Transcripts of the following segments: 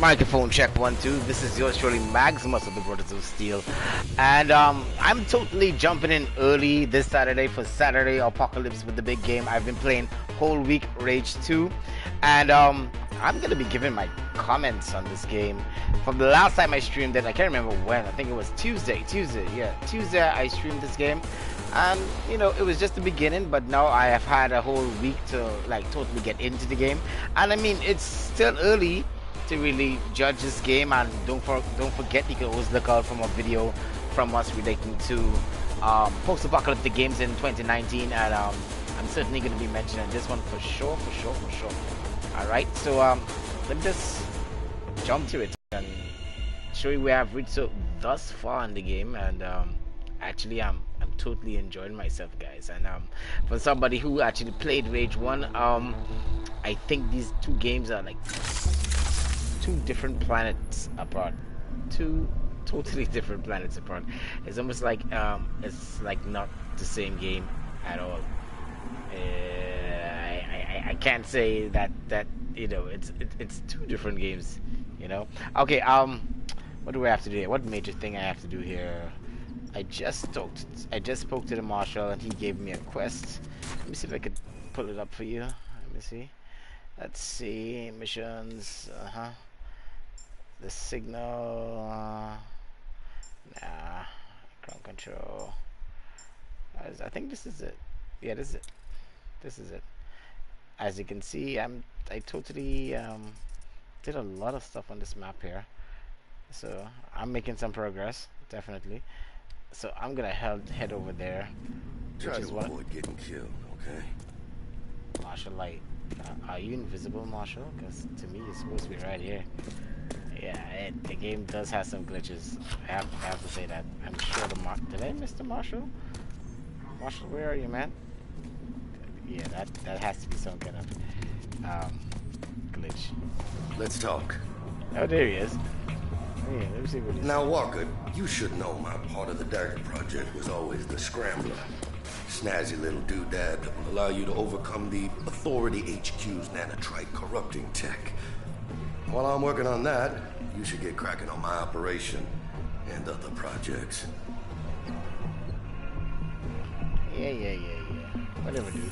Microphone check 1 2. This is yours truly, Maximus of the Brothers of Steel, and I'm totally jumping in early this Saturday for Saturday Apocalypse with the big game. I've been playing whole week Rage 2, and I'm gonna be giving my comments on this game from the last time I streamed it. I can't remember when. I think it was Tuesday. Tuesday I streamed this game, and you know, it was just the beginning, but now I have had a whole week to like totally get into the game, and I mean, it's still early to really judge this game. And don't forget, you can always look out for a video from us relating to post-apocalyptic games in 2019, and I'm certainly going to be mentioning this one for sure. Alright, so let me just jump to it and show you where I've reached so thus far in the game. And actually I'm totally enjoying myself, guys. And for somebody who actually played Rage 1, I think these two games are like two different planets apart. Two totally different planets apart. It's almost like it's like not the same game at all. I can't say that you know, it's two different games, you know. Okay, what do I have to do here? What major thing I have to do here? I just spoke to the marshal and he gave me a quest. Let me see if I could pull it up for you. Let me see. Let's see, missions. The signal. Nah, ground control. I think this is it. Yeah, this is it. This is it. As you can see, I totally did a lot of stuff on this map here, so I'm making some progress, definitely. So I'm gonna head over there, which is what. Avoid getting killed, okay? Marshal Light. Are you invisible, Marshal? Because to me, it's supposed to be right here. Yeah, the game does have some glitches. I have to say that. I'm sure did I miss the Marshal? Marshal, where are you, man? Yeah, that has to be some kind of glitch. Let's talk. Oh, there he is. Yeah, let me see what he's. Now, Walker, you should know my part of the DARTH project was always the Scrambler. Snazzy little doodad that will allow you to overcome the Authority HQ's nanotrite corrupting tech. While I'm working on that, you should get cracking on my operation and other projects. Yeah. Whatever, dude.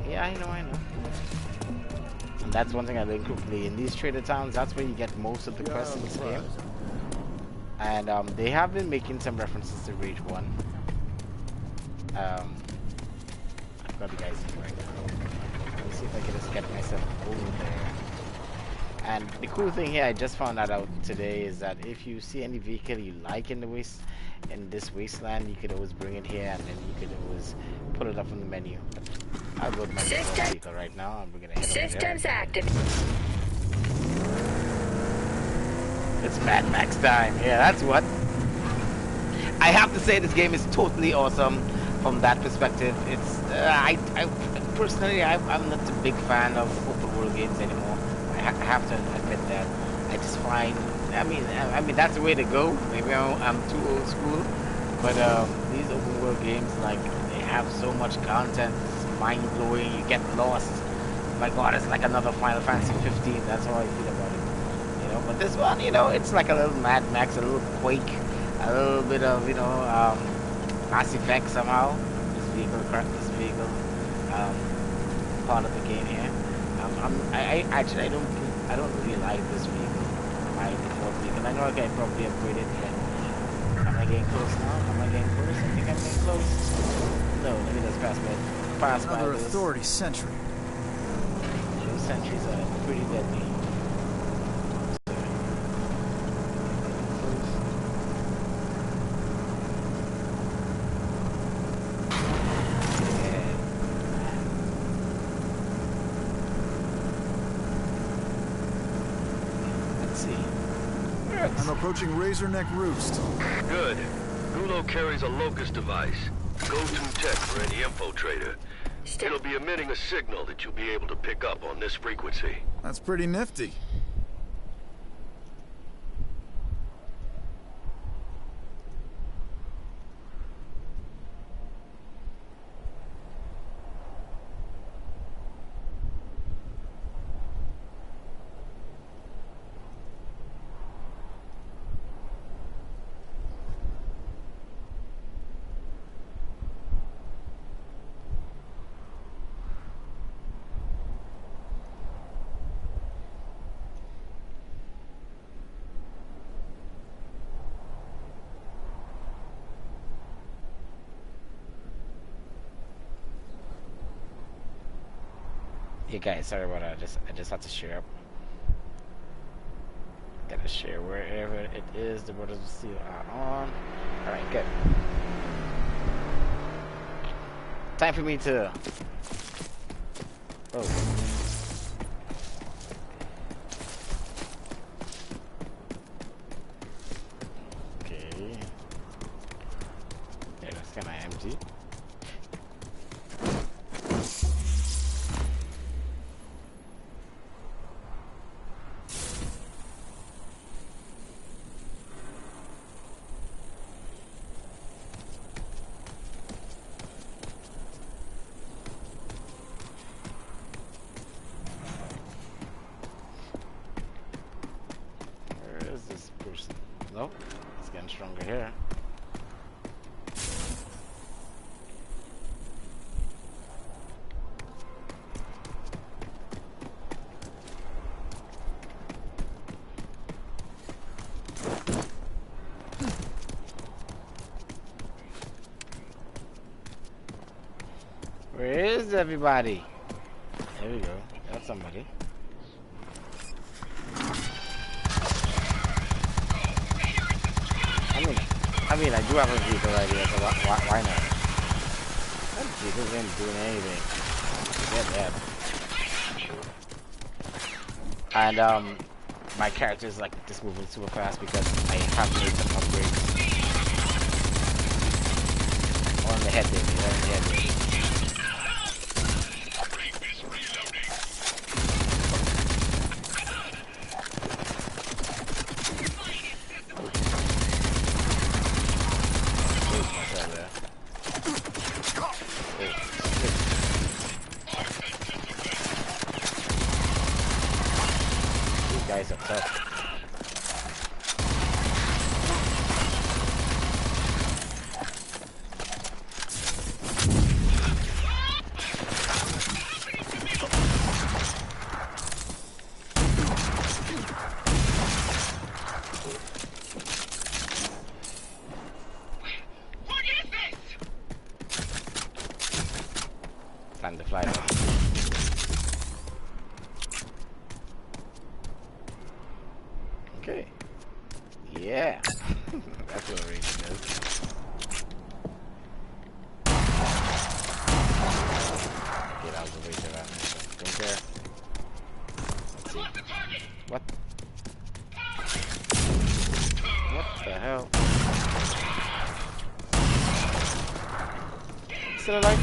Yeah, I know. And that's one thing I learned quickly. In these trader towns, that's where you get most of the quests in this game. And they have been making some references to Rage 1. I've got the guys in right now. Let me see if I can just get myself over there. And the cool thing here, I just found that out today, is that if you see any vehicle you like in this wasteland, you could always bring it here, and then you could always pull it up from the menu. I'll go to my vehicle right now, and we're gonna head over there. Systems active. It's Mad Max time. Yeah, that's what. I have to say, this game is totally awesome from that perspective. It's I personally, I'm not a big fan of open world games anymore. I have to admit that. I just find, I mean that's the way to go. Maybe I'm too old school, but these open world games, like, they have so much content. It's mind blowing. You get lost. My God, it's like another Final Fantasy 15. That's how I feel about it. You know, but this one, you know, it's like a little Mad Max, a little Quake, a little bit of, you know, Mass Effect somehow. This vehicle, part of the game here. I don't really like this vehicle, my default vehicle. I know I can probably upgrade it, but am I getting close now? Am I getting close? I think I'm getting close. No, let me just pass by Another this. Authority sentry. Those sentries are pretty deadly. I'm approaching Razor Neck Roost. Good. Gulo carries a locust device. Go-to tech for any infiltrator. It'll be emitting a signal that you'll be able to pick up on this frequency. That's pretty nifty. Hey guys, sorry about that. I just had to share up. Gotta share wherever it is. The Brothers of Steel are on. Alright, good. Time for me to... Oh. Okay. Yeah, that's kind of empty. Nope, it's getting stronger here. Where is everybody? There we go. That's somebody. I mean, I do have a vehicle right here, so why not? That vehicle isn't doing anything. They're dead. And, my character is, like, just moving super fast because I have made some upgrades. On the head, baby. On the head, baby. Guys are tough. Time to fly now. Okay. Yeah. That's what raging is. Get out of the way to that. Think there. Let's see. What? What the hell? Still alive?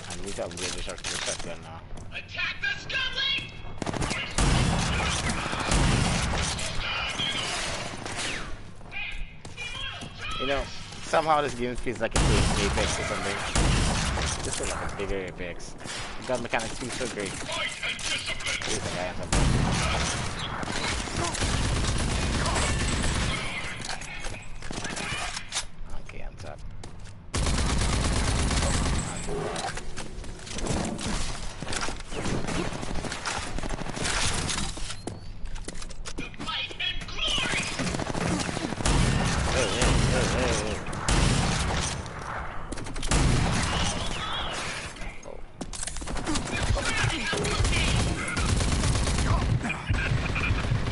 I need to upgrade the shotgun now. Attack the scumling! You know, somehow this game feels like it plays Apex or something. Just feel like a bigger Apex. The gun mechanics feel so great. There's a guy on top. Okay, on top.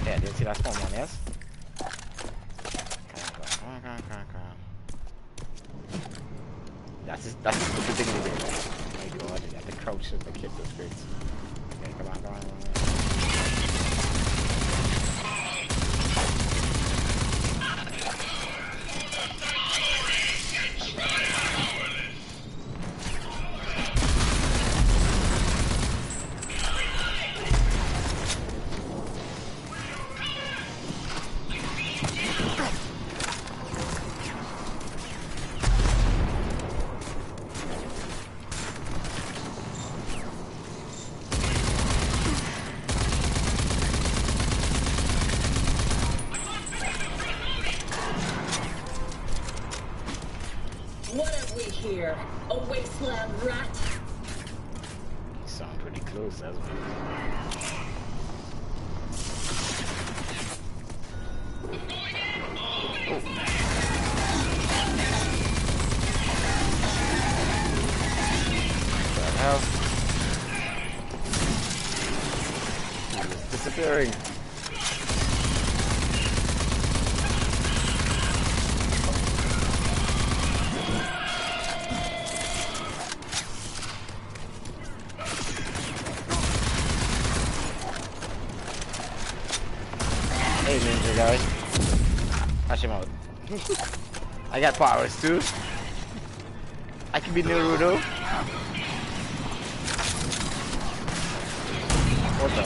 Yeah, didn't see that spawn one, yes? That's the thing to do. Oh my god, you got the crouch and the kick was great. Okay, come on, come on. What have we here? A wasteland rat? You sound pretty close, that's weird. What the hell? Hey, ninja guy. Watch him out. I got powers too. I can be Naruto. What the?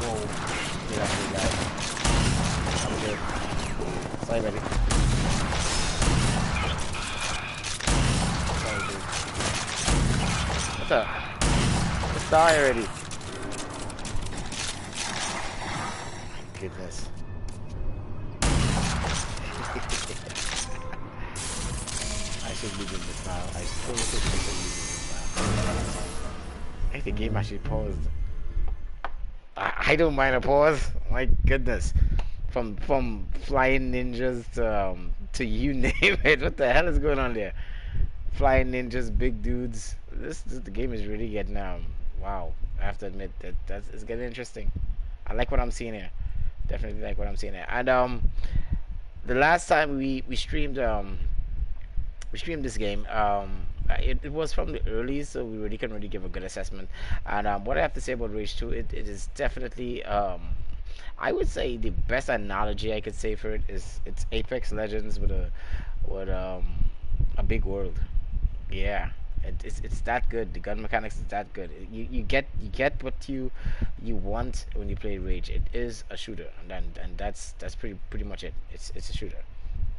Whoa. Get out of here, guys. I'm good. Sorry, buddy. Sorry, dude. What's up? Let's die already. My goodness. I should be doing this now. I still should be doing this now. Hey, the game actually paused. I don't mind a pause. My goodness. From flying ninjas to you name it. What the hell is going on there? Flying ninjas, big dudes. The game is really getting wow. I have to admit that's it's getting interesting. I like what I'm seeing here. Definitely like what I'm seeing here. And the last time we streamed this game, it was from the early, so we really can really give a good assessment. And what I have to say about Rage 2, it is definitely I would say the best analogy I could say for it is it's Apex Legends with a big world. Yeah, it's that good. The gun mechanics is that good. You get what you want when you play Rage. It is a shooter, and that's pretty much it. It's a shooter.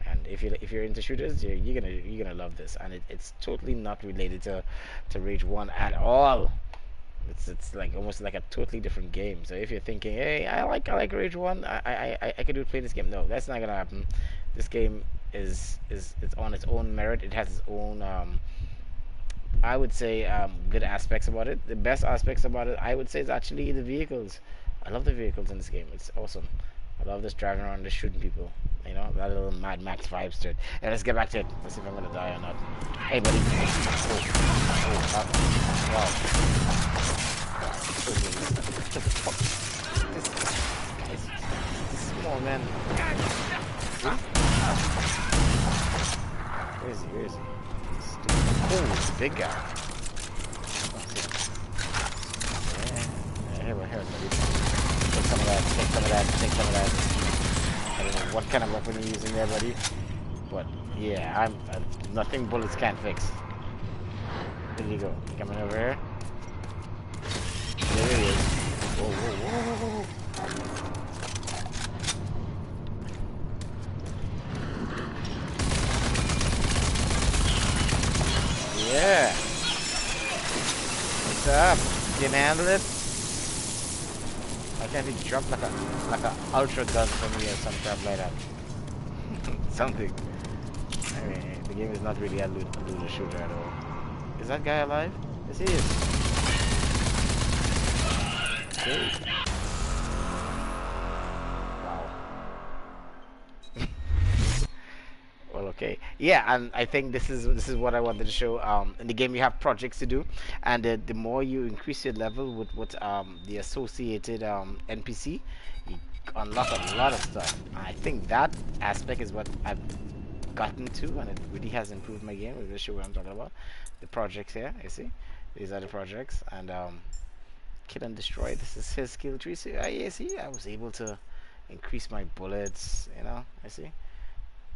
And if you're into shooters, you're gonna love this. And it's totally not related to Rage 1 at all. It's like almost like a totally different game. So if you're thinking, hey, I like Rage 1, I could do play this game. No, that's not gonna happen. This game is it's on its own merit. It has its own I would say good aspects about it. The best aspects about it, I would say, is actually the vehicles. I love the vehicles in this game. It's awesome. I love this driving around, just shooting people. You know, that little Mad Max vibes to it. And let's get back to it. Let's see if I'm gonna die or not. Hey, buddy. Wow. What the fuck? This small man. Where is he? Where is he? Oh, it's a big guy. Yeah, here, buddy. Take some of that, take some of that, take some of that. I don't know what kind of weapon you're using there, buddy. But, yeah, I'm nothing bullets can't fix. There you go. Coming over here. There it is. Whoa, whoa, whoa, whoa, whoa. Yeah. What's up? Can you handle it? I can't he jump like a ultra gun from me or some crap like that. Something. I mean, the game is not really a looter shooter at all. Is that guy alive? Yes, he is. Okay. Well, okay, yeah, and I think this is what I wanted to show. In the game, you have projects to do, and the more you increase your level with the associated NPC, you unlock a lot of stuff. And I think that aspect is what I've gotten to, and it really has improved my game. We'll show what I'm talking about. The projects here, you see, these are the projects, and kill and destroy. This is his skill tree. So you see, I was able to increase my bullets. You know, I see.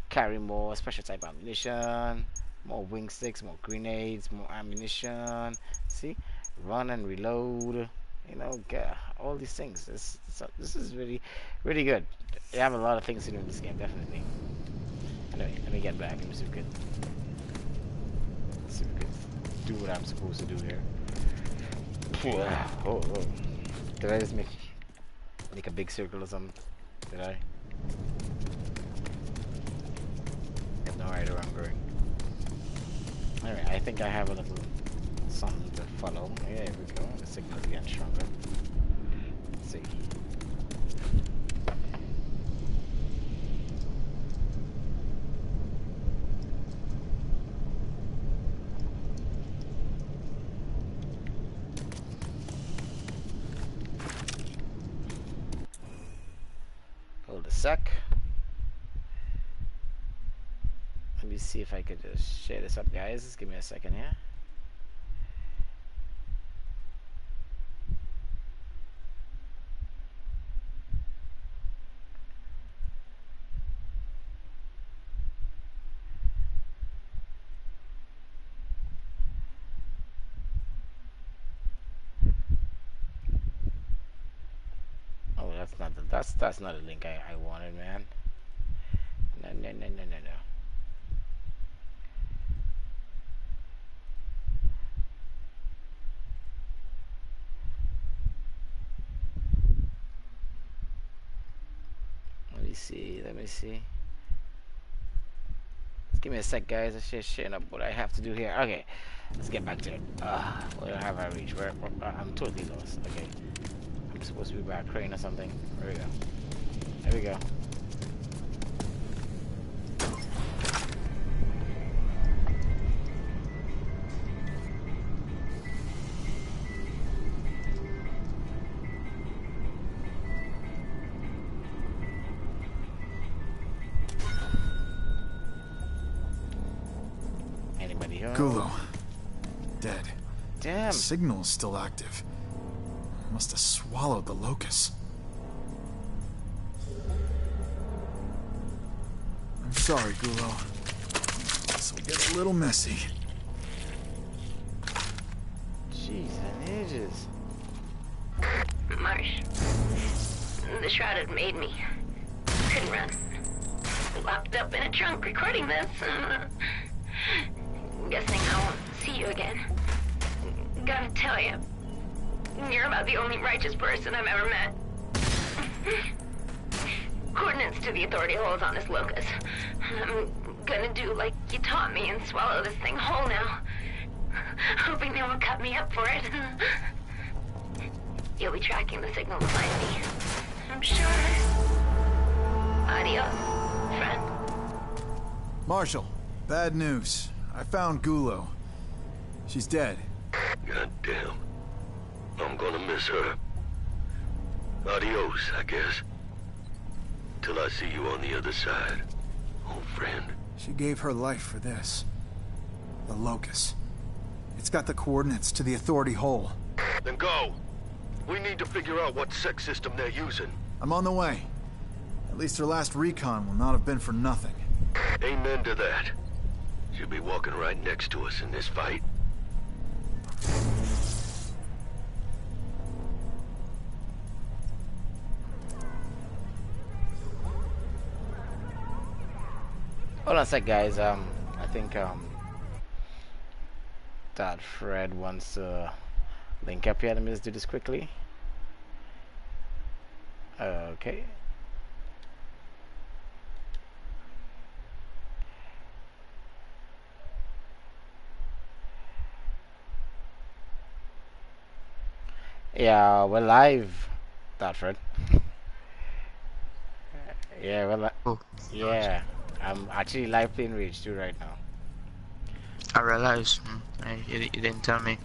Carry more special type ammunition, more wing sticks, more grenades, more ammunition. See, run and reload. You know, get all these things. This is really good. You have a lot of things to do in this game, definitely. Anyway, let me get back. Let me see if we could do what I'm supposed to do here. Oh. Did I just make a big circle or something? Did I? I have no idea where I'm going. Anyway, I think I have a little something to follow. Yeah, here we go. The signal's getting stronger. Let's see. Hold a sec. Let me see if I could just share this up, guys. Just give me a second here. That's not a link I wanted, man. No, no, no, no, no, no. Let me see. Let me see. Give me a sec, guys. Let's just share up what I have to do here. Okay, let's get back to it. Where have I reached? I'm totally lost. Okay, I'm supposed to be by a crane or something. There we go. There we go. Anybody here? Gulo. Dead. Damn. The signal is still active. Must have swallowed the locust. I'm sorry, Gulo. This will get a little messy. Jeez, and ages. Marsh. The shroud had made me. Couldn't run. Locked up in a trunk recording this. Guessing I won't see you again. Gotta tell you, you're about the only righteous person I've ever met. Coordinates to the authority holes on this locust. I'm gonna do like you taught me and swallow this thing whole now. Hoping they won't cut me up for it. You'll be tracking the signal to find me, I'm sure. Adios, friend. Marshal, bad news. I found Gulo. She's dead. God damn. I'm gonna miss her. Adios, I guess. Till I see you on the other side, old friend. She gave her life for this. The locust. It's got the coordinates to the authority hole. Then go. We need to figure out what sec system they're using. I'm on the way. At least her last recon will not have been for nothing. Amen to that. She'll be walking right next to us in this fight. Hold on a sec, guys. I think that Fred wants to link up here. Let me just do this quickly. Okay. Yeah, we're live, that Fred. Yeah, Oh, yeah. I'm actually live playing Rage 2 right now. I realized. You didn't tell me.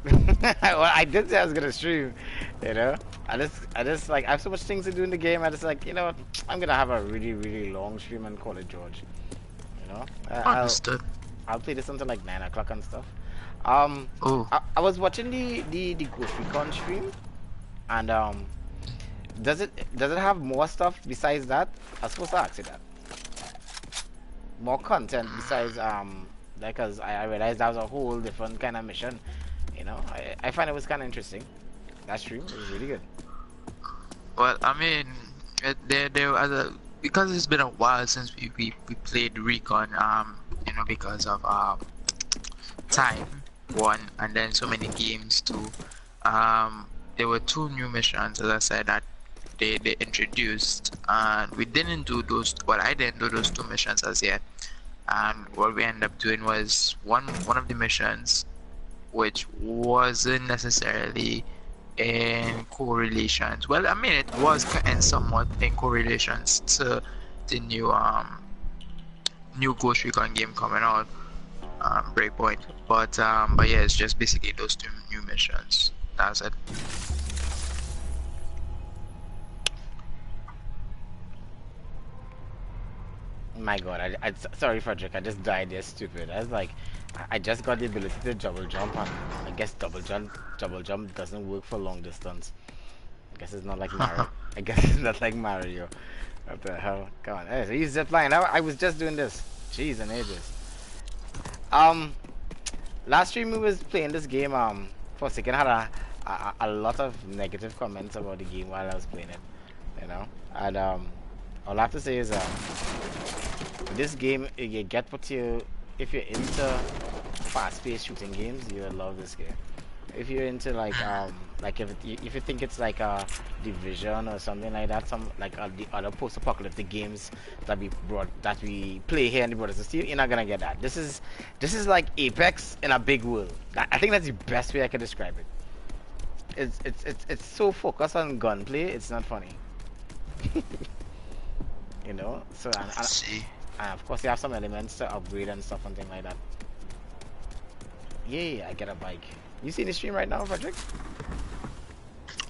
Well, I did say I was gonna stream, you know. I just like I have so much things to do in the game. I just like, you know what, I'm gonna have a really long stream and call it George. You know, Understood. I'll play this until like 9 o'clock and stuff. Oh. I was watching the Ghost Recon stream, and does it have more stuff besides that? I was supposed to ask you that. More content besides because I realized that was a whole different kind of mission. You know, I find it was kind of interesting. That stream was really good. Well, I mean, there was because it's been a while since we played Recon. You know, because of time, one, and then so many games too. There were 2 new missions, as I said, that they introduced, and we didn't do those. Well, I didn't do those 2 missions as yet. And what we ended up doing was one of the missions, which wasn't necessarily in correlations. Well, I mean, it was in somewhat in correlations to the new Ghost Recon game coming out, Breakpoint. But yeah, it's just basically those 2 new missions. That's it. My God, sorry, Frederick. I just died there, stupid. I was like, I just got the ability to double jump, and I guess double jump doesn't work for long distance. I guess it's not like Mario. I guess it's not like Mario. What the hell? Come on. Hey, so he's zipline. I was just doing this. Jeez and ages. Last stream we was playing this game. For a second, had a lot of negative comments about the game while I was playing it. you know. And all I have to say is this game you get what you if you're into fast-paced shooting games, you'll love this game. If you're into like if you think it's like a Division or something like that, some like the other post-apocalyptic games that we play here in the Brothers of Steel, you're not gonna get that. This is like Apex in a big world. I think that's the best way I can describe it. It's so focused on gunplay, it's not funny. You know, so See. and of course you have some elements to upgrade and stuff and things like that. Yeah, I get a bike. You see the stream right now, Frederick?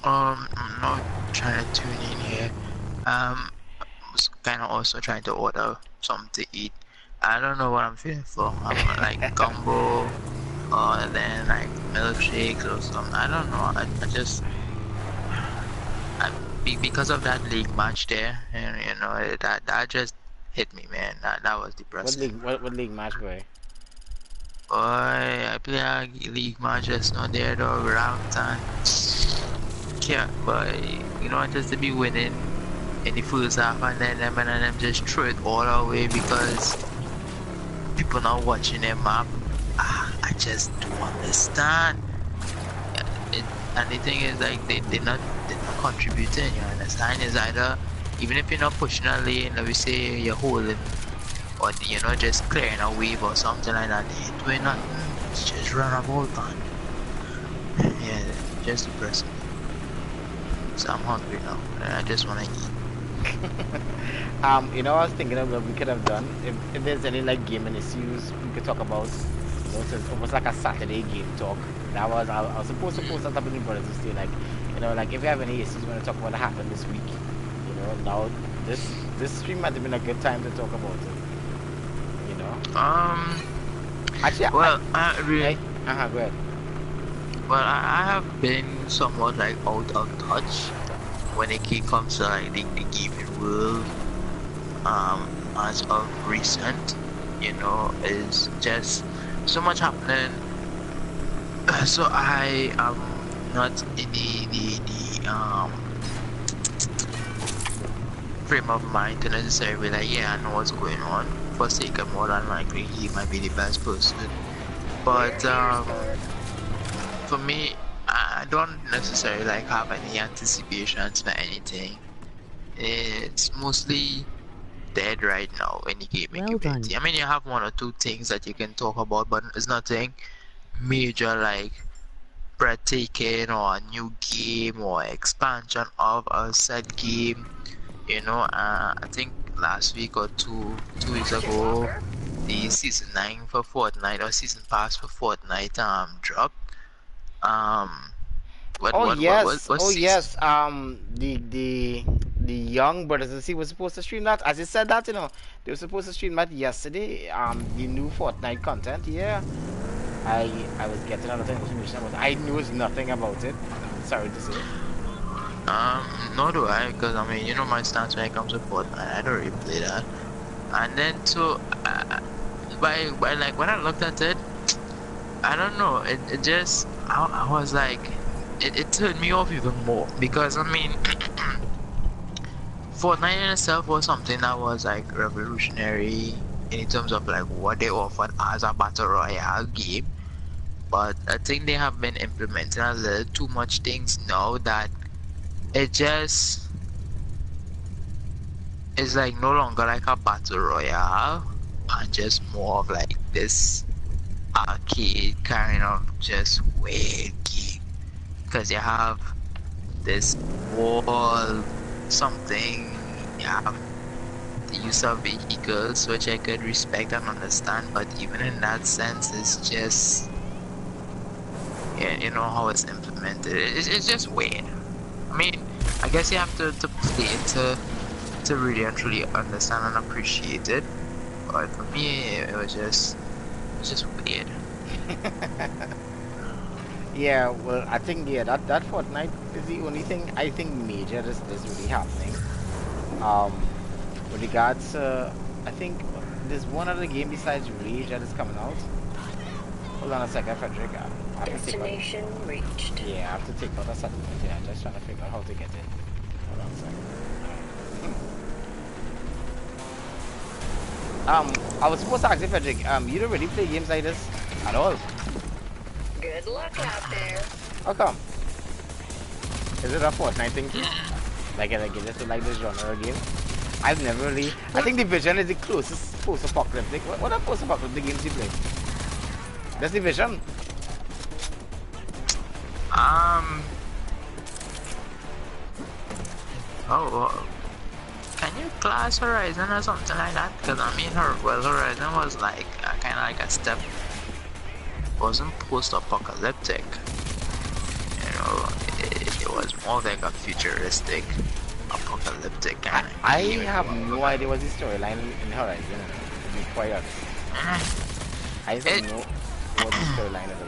I'm not trying to tune in here. Was kind of also trying to order something to eat. I don't know what I'm feeling for. I'm like gumbo, or then like milkshakes or something. I don't know. I just because of that league match there, and you know that just hit me, man. That was depressing. What league match, boy? Boy, I play a league match just not there though, round time. Yeah, but you know, just to be winning in the first half and then them just throw it all away because people not watching their map. I just don't understand. And the thing is, like, they're not contributing, you understand? It's either, even if you're not pushing a lane, let me say you're holding, or you know, just clearing a wave or something like that, they ain't doing nothing. It's just run a ball time. Yeah, just depressing. So I'm hungry now, and I just wanna eat. You know, I was thinking of what we could have done if there's any like gaming issues we could talk about. You know, so it's almost like a Saturday game talk. I was supposed to post that up in the Brothers to say like, you know, like if you have any issues you want to talk about what happened this week, you know, now this stream might have been a good time to talk about it. You know. Actually, well, go ahead. Well, I have been somewhat like out of touch when it comes to like the gaming world. As of recent, you know, is just so much happening. So I am not in the frame of mind to necessarily be like, yeah, I know what's going on. For sake of more than likely, he might be the best person. But for me, I don't necessarily like have any anticipations for anything. It's mostly dead right now in the gaming community. I mean, you have one or two things that you can talk about, but it's nothing major like breathtaking or a new game or expansion of a said game. You know, I think last week or two weeks ago, the season 9 for Fortnite or season pass for Fortnite dropped. Yes. The young brothers and see was supposed to stream that. As you said that, you know, they were supposed to stream that yesterday. The new Fortnite content. Yeah, I was getting a lot of information about it. I knew nothing about it. I'm sorry to say. Nor do I, because I mean, you know my stance when it comes to Fortnite. I don't really play that. And then so, by like when I looked at it, I don't know. It just I was like, it turned me off even more because I mean. Fortnite in itself was something that was like revolutionary in terms of like what they offered as a battle royale game, but I think they have been implementing a little too much things now that it just is like no longer like a battle royale and just more of like this arcade kind of just weird game because you have this wall something, you have the use of vehicles, which I could respect and understand, but even in that sense, it's just, yeah, you know how it's implemented. It's just weird. I mean, I guess you have to play it to really and truly understand and appreciate it. But for me, it was just weird. Yeah, well, I think that Fortnite is the only thing I think major that's really happening. With regards to, I think there's one other game besides Rage that is coming out. Hold on a second, Frederick. Destination reached. Yeah, I have to take out a settlement. Yeah, I'm just trying to figure out how to get it. Hold on a second. I was supposed to ask you, Frederick, you don't really play games like this at all. Good luck out there. How come? Is it a Fortnite thing too? Like I just like this genre of game. I've never really. I think Division is the closest post-apocalyptic. What are post-apocalyptic games you play? That's Division. Oh, can you class Horizon or something like that? Because I mean, Horizon was like kind of like a step. Wasn't post-apocalyptic. You know, it was more like a futuristic, apocalyptic kind of. I have no idea what the storyline in Horizon is. To be quite honest, I don't know what the storyline is.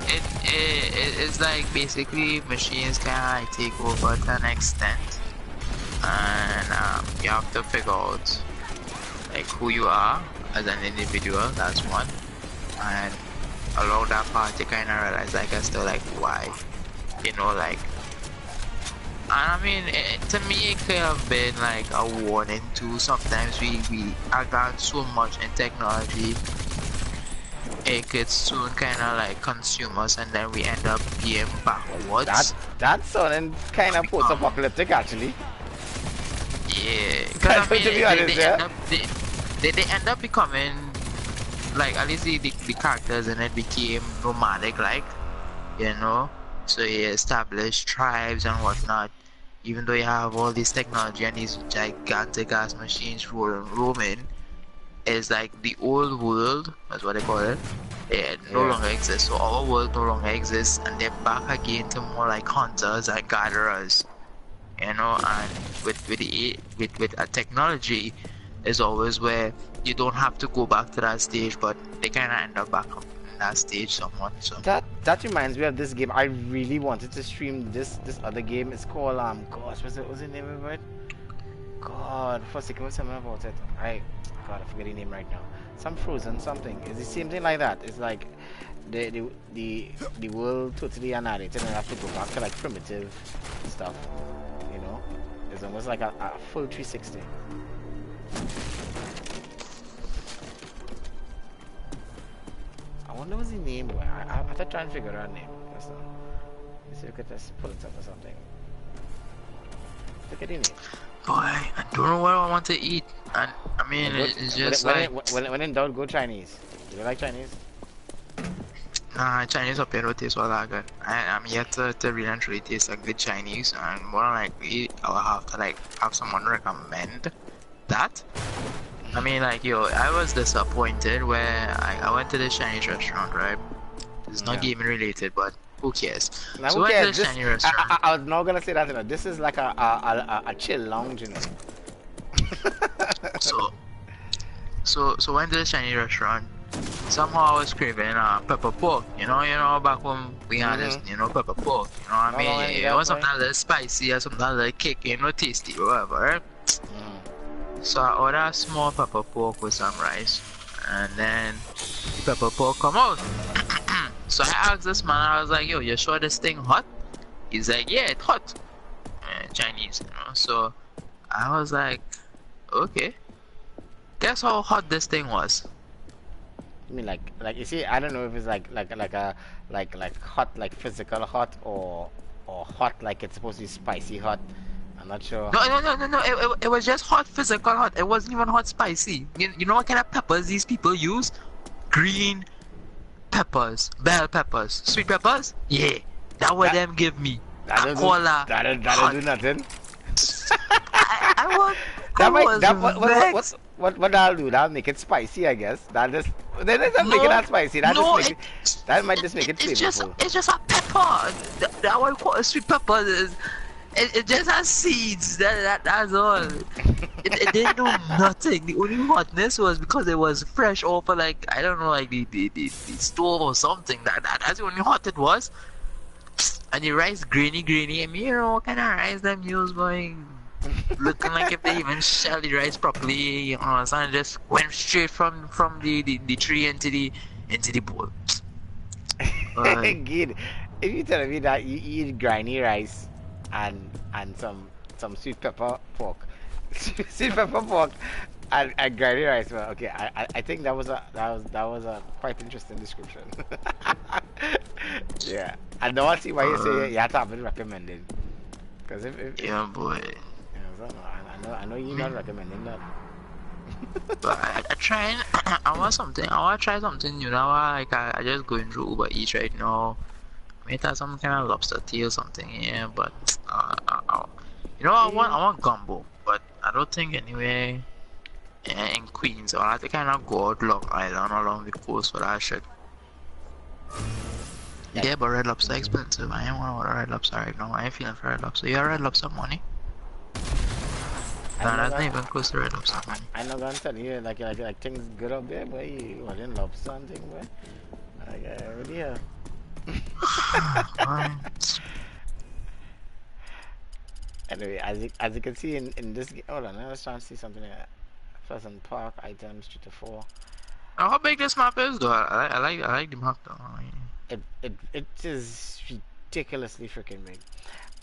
It's like basically machines can take over to an extent, and you have to figure out like who you are as an individual. That's one, and along that part you kind of realize, I guess, like why, you know, like. And I mean, to me, it could have been like a warning too. Sometimes we advance so much in technology, it could soon kind of like consume us, and then we end up being backwards. That's sounding kind of post-apocalyptic, actually. Yeah, because I mean, to be honest, they end up becoming like, at least the characters in it became nomadic, like, you know. So you establish tribes and whatnot, even though you have all this technology and these gigantic ass machines roaming. It's like the old world, that's what they call it. It no longer exists. So our world no longer exists, and they're back again to more like hunters and gatherers. You know, and with a technology is always where you don't have to go back to that stage, but they kind of end up back up in that stage somewhat. So that reminds me of this game. I really wanted to stream this other game. It's called gosh, what's the name of it? God, for a second, what's something about it? I forget the name right now. Some Frozen something. It's the same thing like that. It's like the world totally annihilated, and I have to go back to like primitive stuff. You know, it's almost like a full 360. I wonder what's the name. I have to try and figure out a name. Let's see if we could just pull it up or something. Look at the name. boy, I don't know what I want to eat. And I mean, it's just when in doubt, go Chinese. Do you like Chinese? Nah, Chinese up here don't taste all that good. I'm yet to really and truly taste a good Chinese, and more than likely I'll have to like have someone recommend that. I mean, like, yo, I was disappointed where I went to this Chinese restaurant, right? It's not gaming related, but who cares? Now, So who I went to cares? this Chinese restaurant. I was not gonna say that. You know. This is like a chill lounge, you know. So went to the Chinese restaurant. Somehow I was craving pepper pork. You know, back when we had this, pepper pork. You know what I mean? It was something a little spicy or something a little kick, tasty or whatever, right? So I ordered a small pepper pork with some rice, and then pepper pork come out. So I asked this man, I was like, yo, you sure this thing hot? He's like, yeah, it's hot. Chinese, So I was like, okay. Guess how hot this thing was? I mean, like you see, I don't know if it's like hot, like physical hot, or hot like it's supposed to be spicy hot. I'm not sure. No. It was just hot, physical hot. It wasn't even hot, spicy. You know what kind of peppers these people use? Green peppers, bell peppers, sweet peppers. Yeah, that what them give me. That'll do nothing. I want. What that'll do? That'll make it spicy, I guess. That doesn't make it that spicy. That might just make it flavorful. It's just a pepper. That one called a sweet pepper is. It just has seeds. That's all. It didn't do nothing. The only hotness was because it was fresh off of, like, I don't know, like the stove or something. That's the only hot it was. And the rice grainy. I mean, what kind of rice them use, going looking like if they even shell the rice properly. Something just went straight from the tree into the bowl. Good. If you tell me that you eat grainy rice and some sweet pepper pork, Sweet pepper pork and gravy rice. Well, okay, I think that was a quite interesting description. Yeah, I don't see why you say you have to have it recommended. Because if Yeah, boy. yeah, I know you're not recommending that. But I trying. I want something. I want to try something new. Now, like I just going through Uber Eats right now. Might have some kind of lobster tea or something. Yeah, but I want gumbo, but I don't think anyway. In Queens, so I have to kind of go out Long Island along the coast for that shit. Yeah, but red lobster expensive. I ain't want red lobster right now. I ain't feeling for red lobster. You got red lobster money? No, that's not even close to red lobster money. I'm not gonna tell you like things good up there, boy. You want in lobster and thing, boy. Like really here. Anyway, as you can see in this hold on, I was trying to see something here. Pleasant Park items 3 to 4. How big this map is though? I like the map though. It is ridiculously freaking big.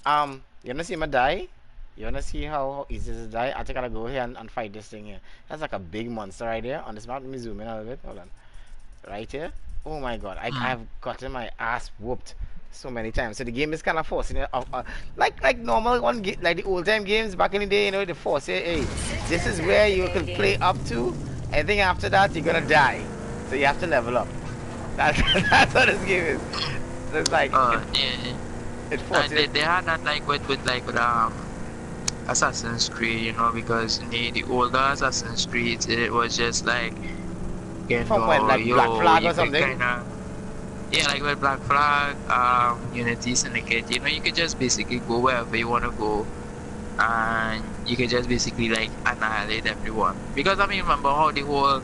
You wanna see my die? You wanna see how easy this die? I think I'll go here and fight this thing here. That's like a big monster right there on this map. Let me zoom in a little bit. Hold on. Right here. Oh my god, I've gotten my ass whooped so many times. So the game is kind of forcing it like normal one like the old time games back in the day, you know, they force it, hey, this is where you can play up to. Anything after that you're gonna die. So you have to level up. That's what this game is. So it's like it forces they had that like with Assassin's Creed, you know, because in the older Assassin's Creed it was just like from when like Black Flag or something. Yeah, like with Black Flag, Unity, Syndicate, you know, you could just basically go wherever you want to go, and you could just basically like annihilate everyone. Because I mean, remember how the whole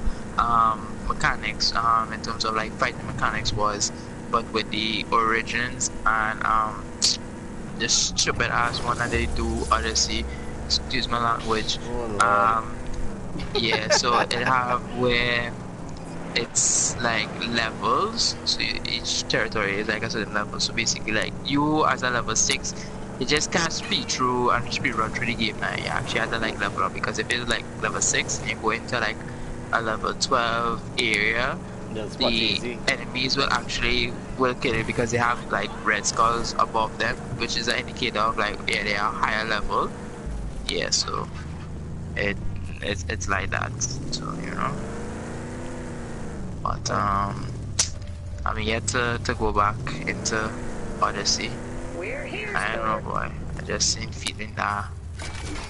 mechanics, in terms of like fighting mechanics was, but with the Origins and this stupid ass one that they do, Odyssey, excuse my language. Yeah, so it have where it's like levels, so each territory is like a certain level. So basically, like you as a level 6, you just can't speed through and speed run through the game. Now you actually have to like level up, because if it's like level 6 and you go into like a level 12 area, the enemies will kill you because they have like red skulls above them, which is an indicator of like, yeah, they are higher level. Yeah, so it's like that. So you know. But I'm yet to go back into Odyssey. We're here. I don't know, boy. I just ain't feeling that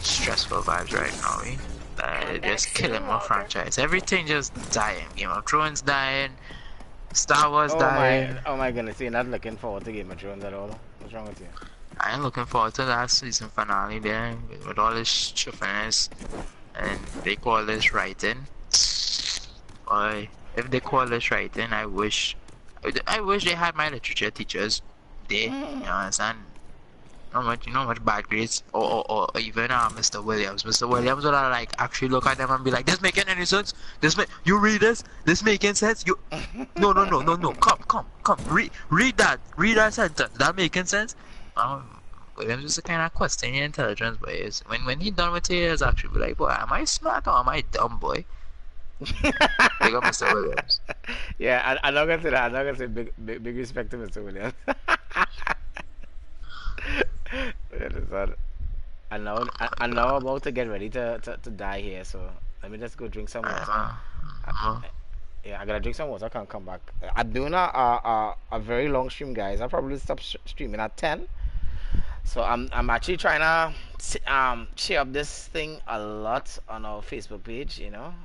stressful vibes right now. Just killing my franchise. Everything just dying. Game of Thrones dying. Star Wars dying. Oh my goodness, you're not looking forward to Game of Thrones at all? What's wrong with you? I ain't looking forward to that season finale there with all this chuffiness, and they call this writing. Boy. If they call this writing, I wish they had my literature teachers there. You understand? Not much bad grades, or even Mr. Williams. Mr. Williams would like actually look at them and be like, "This making any sense? You read this? This making sense? You no. Come read that sentence. That making sense?" Williams is the kind of question your intelligence, but when he done with it, he's actually be like, "Boy, am I smart or am I dumb, boy?" Big up Mr. Williams. Yeah, I'm not gonna say that. I'm not gonna say big respect to Mr. Williams. I'm now about to get ready to die here, so let me just go drink some water. Yeah, I gotta drink some water. I can't come back. I'm doing a very long stream, guys. I'll probably stop streaming at 10. So I'm actually trying to share up this thing a lot on our Facebook page, you know.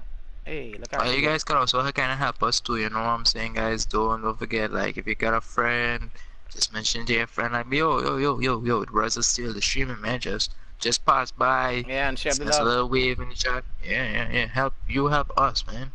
Hey, look at you guys can also kind of help us too, you know what I'm saying, guys? Don't forget, like, if you got a friend, just mention to your friend, like, yo, brothers still the streaming, man. Just pass by. Yeah, and share the love. A little wave in the chat. Yeah. Help us, man.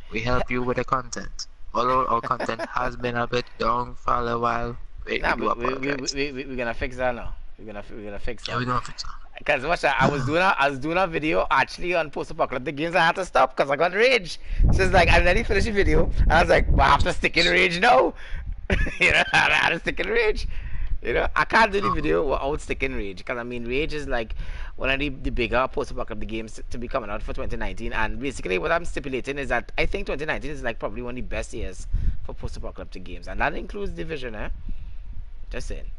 We help you with the content. Although our content has been a bit down for a while. We're gonna fix that now. We're gonna fix that. Yeah, we're gonna fix that. Cause watch that, I was doing a video actually on post-apocalyptic games. I had to stop because I got rage. So it's like I nearly finished the video. And I was like, well, I have to stick in rage now. You know, I had to stick in rage. You know, I can't do the video without sticking Rage because I mean, Rage is like one of the bigger post-apocalyptic games to be coming out for 2019. And basically, what I'm stipulating is that I think 2019 is like probably one of the best years for post-apocalyptic games, and that includes Division, eh? Just saying.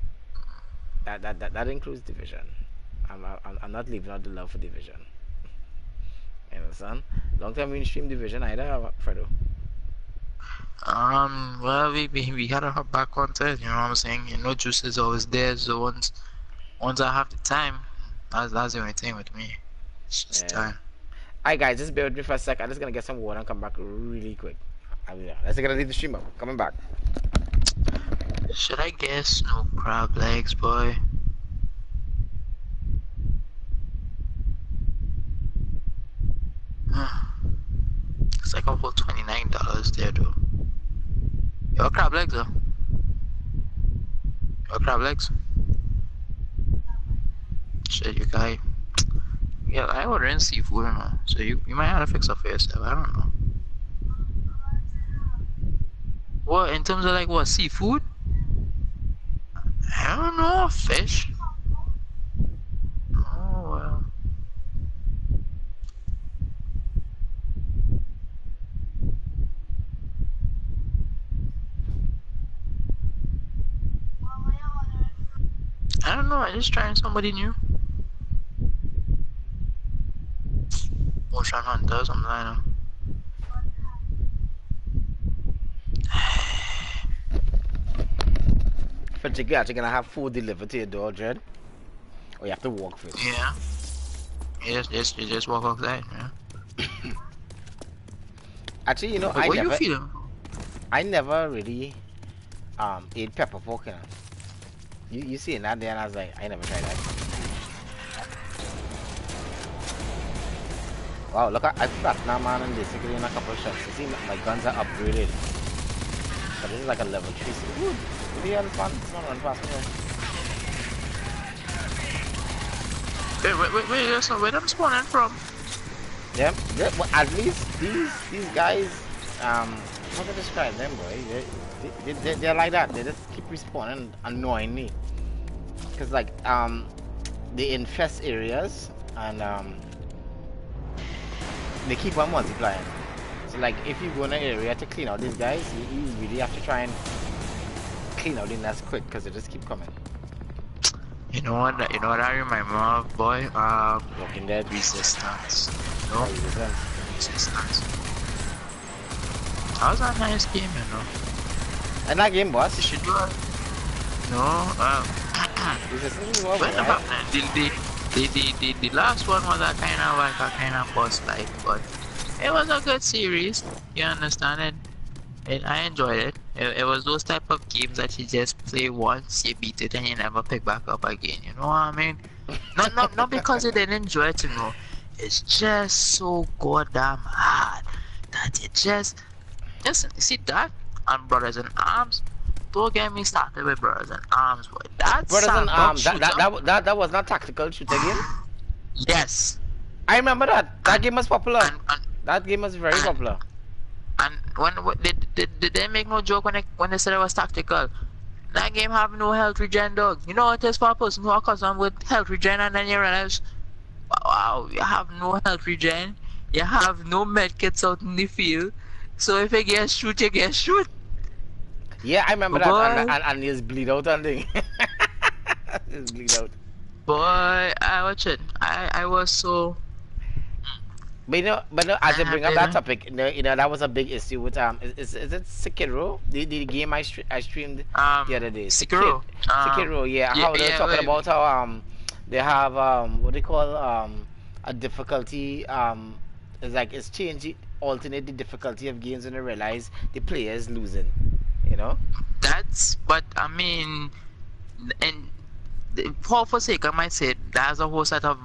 That includes Division. I'm not leaving out the love for Division. You understand? Long time we stream Division either, Fredo. Well, we gotta hop back on it. You know what I'm saying? You know, Juice is always there. So once I have the time, that's the only thing with me. It's just time. Alright, guys, just bear with me for a sec. I'm just gonna get some water and come back really quick. I'll be there. Let's gonna leave the stream up. Coming back. Should I guess no crab legs, boy? It's like about $29 there, though. Your crab legs, though. Your crab legs. Shit, you guy. Yeah, I ordering seafood, you know. So you might have to fix up for yourself. I don't know. What, in terms of like what, seafood? I don't know, fish. Oh well. I don't know, I'm just trying somebody new. Ocean Hunter or something like that. But you're actually gonna have food delivered to your door, Jed? Or you have to walk first? Yeah. You just walk outside, yeah. Actually, you know, But what you feeling? I never really ate pepper pork, you know. You see that there, and I was like, I never tried that. Wow, look, I platinum man and basically in a couple of shots. You see, my guns are upgraded. So this is like a level 3. So, ooh, what the hell is fun? It's not run past me. Wait, so where them spawning from? Yeah, well, at least these guys, how to describe them, boy? They're like that. They just keep respawning, annoying me. Cause like they infest areas and they keep on multiplying. So like if you go in an area to clean out these guys, you really have to try and clean out the nest quick because they just keep coming. You know what I remember of, boy? Walking Dead. Resistance. No? Resistance. That was a nice game, you know. And that game, boss? You should do it. No, Resistance is well, well, the last one was a kind of boss like, but it was a good series. You understand it? I enjoyed it. It was those type of games that you just play once, you beat it, and you never pick back up again. You know what I mean? Not because you didn't enjoy it, you know. It's just so goddamn hard that it just see that and Brothers in Arms. Don't get me started with Brothers in Arms, boy. That's Brothers in Arms. That was not tactical shooter game. Yes. I remember that. That game was popular. That game was very popular. And when did they make no joke when they said it was tactical? That game have no health regen, dog. You know what it is for a person who are accustomed with health regen, and then you realize, wow, you have no health regen. You have no medkits out in the field. So if you get shoot, you get shoot. Yeah, I remember that. And he's bleed out and thing. He's bleed out. Boy, I watched it. I was so. But you know, as you bring up that topic, you know that was a big issue with is it Sekiro? The game I streamed the other day. Sekiro. Sekiro, yeah. How they're talking about how they have what they call a difficulty it's like it's changing, alternate the difficulty of games when they realize the player is losing. You know. But I mean, and Paul Forsaken might say that's a whole set of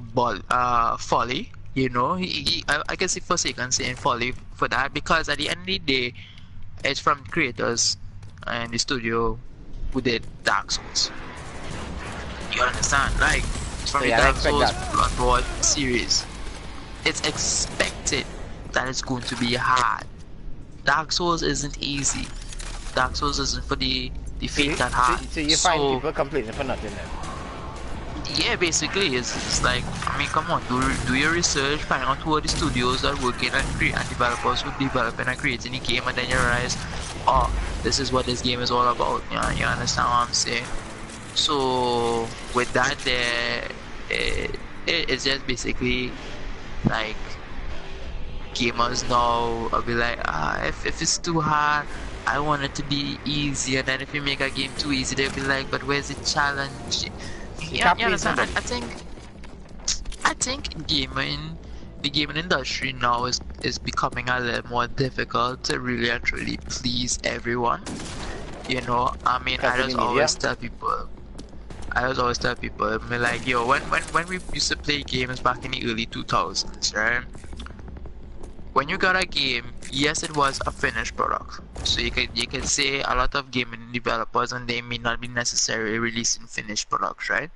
folly. You know, I can see Forsaken saying folly for that, because at the end of the day, it's from creators and the studio who did Dark Souls. You understand? Like, it's from the Dark Souls Bloodborne series. It's expected that it's going to be hard. Dark Souls isn't easy. Dark Souls isn't for the defeat that hard. So you find people complaining for nothing then? Yeah, basically, it's like, I mean, come on, do your research, find out who are the studios that working and developers who developing and creating the game, and then you realize, oh, this is what this game is all about. You understand what I'm saying? So with that, it's just basically like gamers now will be like, if it's too hard, I want it to be easy, and then if you make a game too easy, they'll be like, but where's the challenge? Yeah, you understand? I think gaming, the gaming industry now is becoming a little more difficult to really and truly please everyone. You know, I mean, I just always tell people, I mean, like, yo, when we used to play games back in the early 2000s, right? When you got a game, yes, it was a finished product. So you can say a lot of gaming developers, and they may not be necessarily releasing finished products, right?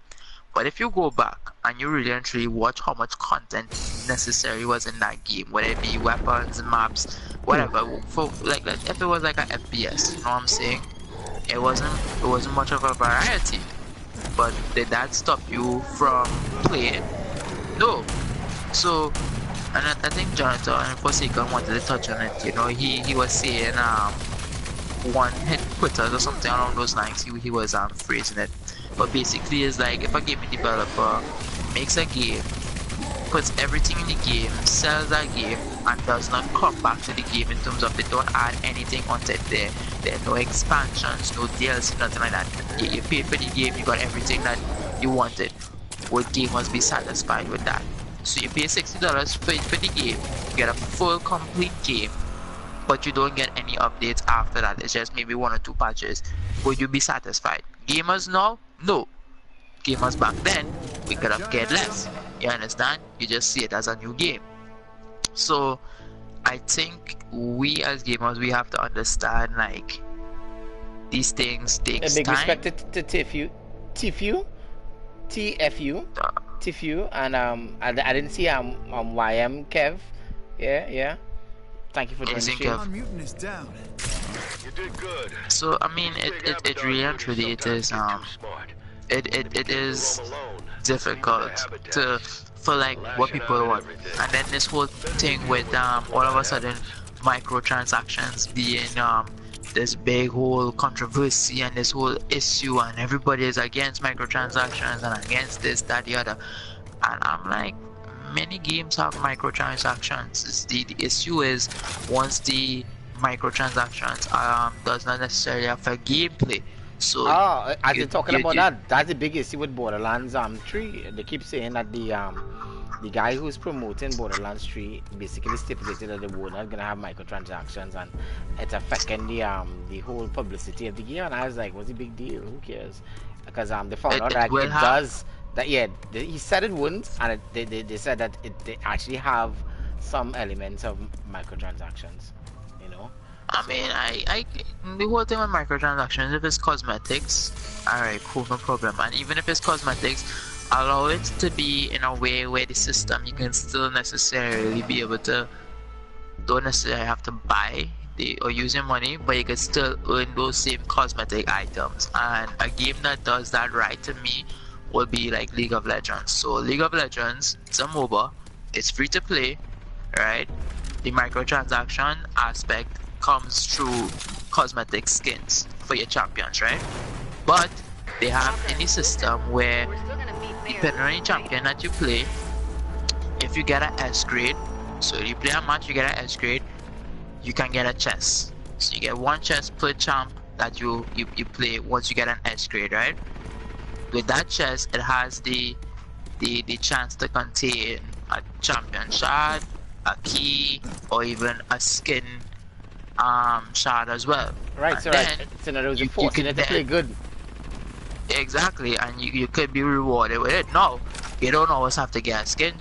But if you go back and you really and truly watch how much content necessary was in that game, whether it be weapons, maps, whatever, for like if it was like an FPS, you know what I'm saying? It wasn't much of a variety. But did that stop you from playing? No. So, and I think Jonathan and Forsaken wanted to touch on it. You know, he was saying one hit quitters or something along those lines. He was phrasing it. But basically, it's like if a gaming developer makes a game, puts everything in the game, sells that game, and does not come back to the game in terms of they don't add anything onto it. There are no expansions, no DLC, nothing like that. You paid for the game, you got everything that you wanted. Would gamers be satisfied with that? So you pay $60 for the game, you get a full complete game, but you don't get any updates after that. It's just maybe 1 or 2 patches. Would you be satisfied? Gamers now? No. Gamers back then, we could have cared less. You understand? You just see it as a new game. So I think we as gamers, we have to understand, like, these things takes time. A big respect to TFU, and I didn't see YM Kev. Yeah. Thank you for joining the show. Mutant is down. You did good. So I mean, it really and truly it is it is difficult for like what people want, and then this whole thing with all of a sudden microtransactions being this big whole controversy and this whole issue, and everybody is against microtransactions and against this, that, the other, and I'm like, many games have microtransactions. The issue is once the microtransactions does not necessarily affect gameplay. So as you're talking about that, that's the big issue with Borderlands 3. They keep saying that the guy who's promoting Borderlands 3 basically stipulated that they were not gonna have microtransactions, and it's affecting the whole publicity of the game. And I was like, what's the big deal? Who cares? Because they found out that it does. That he said it wouldn't, and they said that they actually have some elements of microtransactions. You know. I mean, I the whole thing with microtransactions, if it's cosmetics, alright, cool, no problem. And even if it's cosmetics, allow it to be in a way where the system you can still necessarily be able to, don't necessarily have to buy or use your money, but you can still earn those same cosmetic items. And a game that does that right to me will be like League of Legends. So League of Legends, it's a MOBA, it's free to play, right? The microtransaction aspect comes through cosmetic skins for your champions, right? But they have any system where depending on the champion that you play, if you get an S grade, so if you play a match, you get an S grade, you can get a chest. So you get 1 chest per champ that you play once you get an S grade, right? With that chest, it has the chance to contain a champion shard, a key, or even a skin shard as well. Right, and so it's another way forcing it to play good. Exactly, and you could be rewarded with it. No, you don't always have to get a skin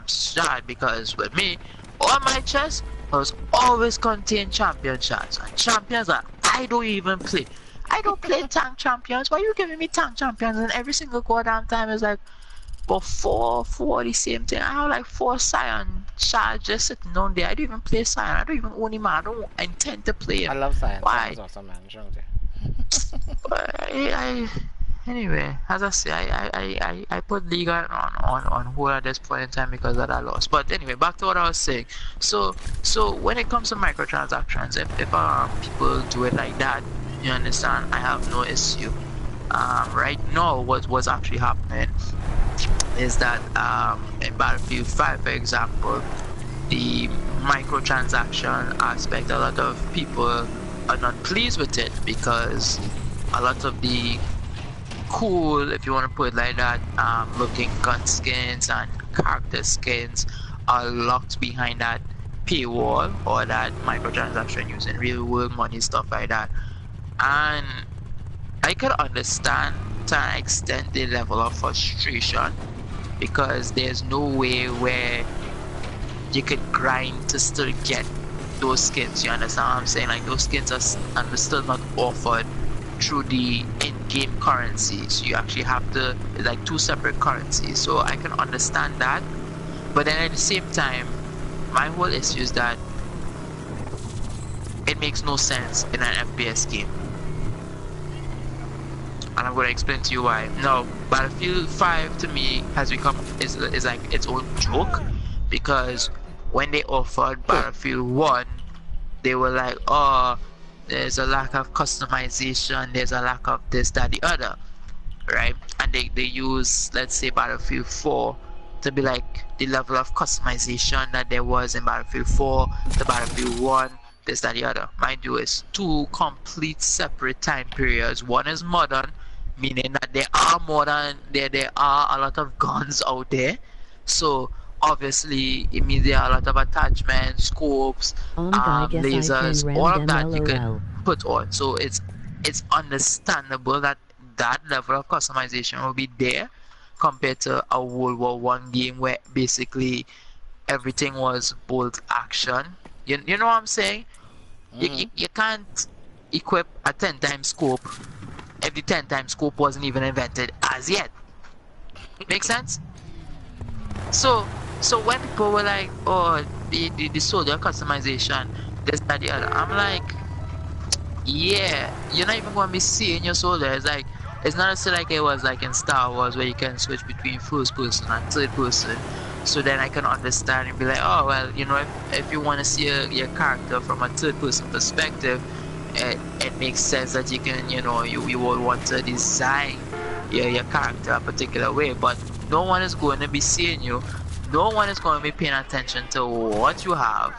shard, because with me, all my chests was always contain champion shards, and champions that I don't even play. I don't play tank champions. Why are you giving me tank champions? And every single goddamn time is like, but four the same thing. I have like 4 Scion shards just sitting down there. I don't even play Scion. I don't even own him. I don't intend to play him. I love Scion. Why? Scion's awesome, man. But anyway, as I say, I put League on hold at this point in time because of that loss. But anyway, back to what I was saying. So when it comes to microtransactions, if people do it like that, you understand, I have no issue. Right now, what's actually happening is that in Battlefield 5, for example, the microtransaction aspect, a lot of people are not pleased with it because a lot of the cool, if you want to put it like that, looking gun skins and character skins are locked behind that paywall or that microtransaction using real world money, stuff like that. And I could understand to an extent the level of frustration because there's no way where you could grind to still get those skins. You understand what I'm saying? Like, those skins are still not offered through the in-game currency, so you actually have to, like, two separate currencies. So I can understand that, but then at the same time, my whole issue is that it makes no sense in an FPS game, and I'm going to explain to you why. Now, Battlefield 5 to me has become is like its own joke, because when they offered Battlefield 1, they were like, oh, there's a lack of customization, there's a lack of this, that, the other, right? And they use, let's say, Battlefield 4 to be like the level of customization that there was in Battlefield 4 to Battlefield 1, this, that, the other. Mind you, it's two complete separate time periods. One is modern, meaning that there are a lot of guns out there, so obviously it means there are a lot of attachments, scopes, lasers, all of that you can put on. So it's understandable that that level of customization will be there compared to a World War One game where basically everything was bolt action. You know what I'm saying? You can't equip a 10 times scope if the 10 times scope wasn't even invented as yet. Make sense? So when people were like, oh, the soldier customization, this, that, the other, I'm like, yeah, you're not even going to be seeing your soldier. It's like, it's not necessarily like it was like in Star Wars where you can switch between first person and third person. So then I can understand and be like, oh, well, you know, if you want to see your character from a third person perspective, it makes sense that you can, you know, you will want to design your character a particular way, but no one is going to be seeing you. No one is going to be paying attention to what you have.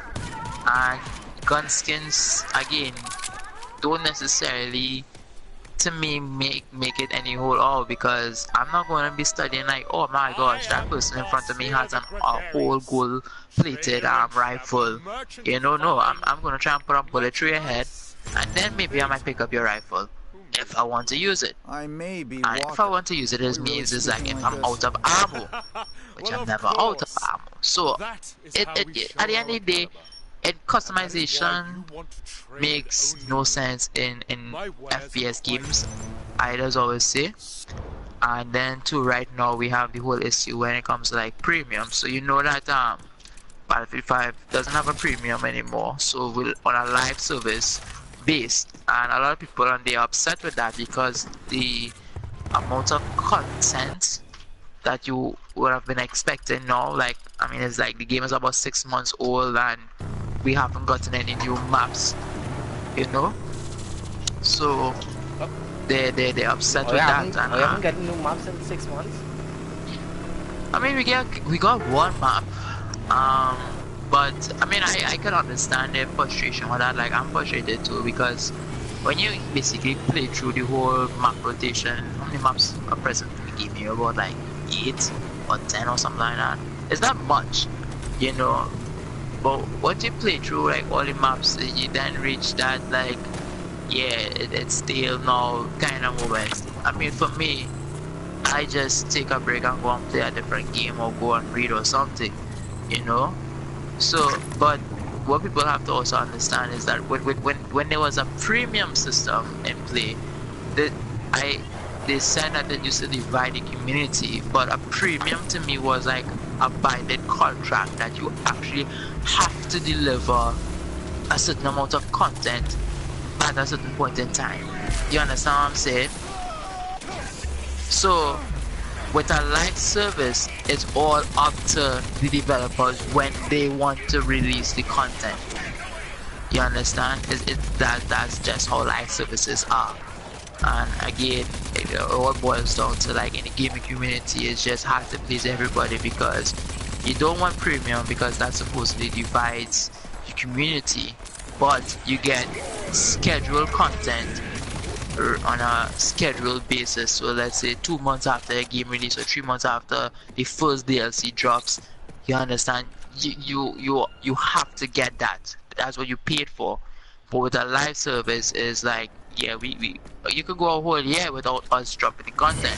And gun skins, again, don't necessarily, to me, make it any whole all, because I'm not going to be studying like, oh my gosh, that person in front of me has a whole gold plated rifle. You know, no, I'm going to try and put a bullet through your head, and then maybe I might pick up your rifle if I want to use it. And if I want to use it, it means it's like if I'm out of ammo, which I'm never out of ammo. So at the end of the day, customization makes no sense in FPS games, I as always say. And then too, right now we have the whole issue when it comes to like premium. So you know that Battlefield 5 doesn't have a premium anymore, so we're on a live service based, and a lot of people are upset with that because the amount of content that you would have been expecting now, like, I mean, it's like the game is about 6 months old and we haven't gotten any new maps, you know, so they're upset with that. And we haven't gotten new maps in 6 months. I mean, we got one map, but I mean, I can understand their frustration with that. Like, I'm frustrated too, because when you basically play through the whole map rotation, how many maps are present in the game? You're about like 8 or 10 or something like that. It's not much, you know, but once you play through like all the maps, you then reach that like, yeah, it's still now kind of moments. I mean, for me, I just take a break and go and play a different game or go and read or something, you know. So, but what people have to also understand is that when there was a premium system in play, they said that they used to divide the community, but a premium to me was like a binded contract that you actually have to deliver a certain amount of content at a certain point in time. You understand what I'm saying? So with a live service, it's all up to the developers when they want to release the content. You understand? That's just how live services are. And again, it all boils down to, like, in the gaming community, it's just hard to please everybody because you don't want premium because that supposedly divides the community, but you get scheduled content on a scheduled basis. So let's say 2 months after a game release or 3 months after the first DLC drops, you understand, you have to get that. That's what you paid for. But with a live service is like, yeah, we you could go a whole year without us dropping the content,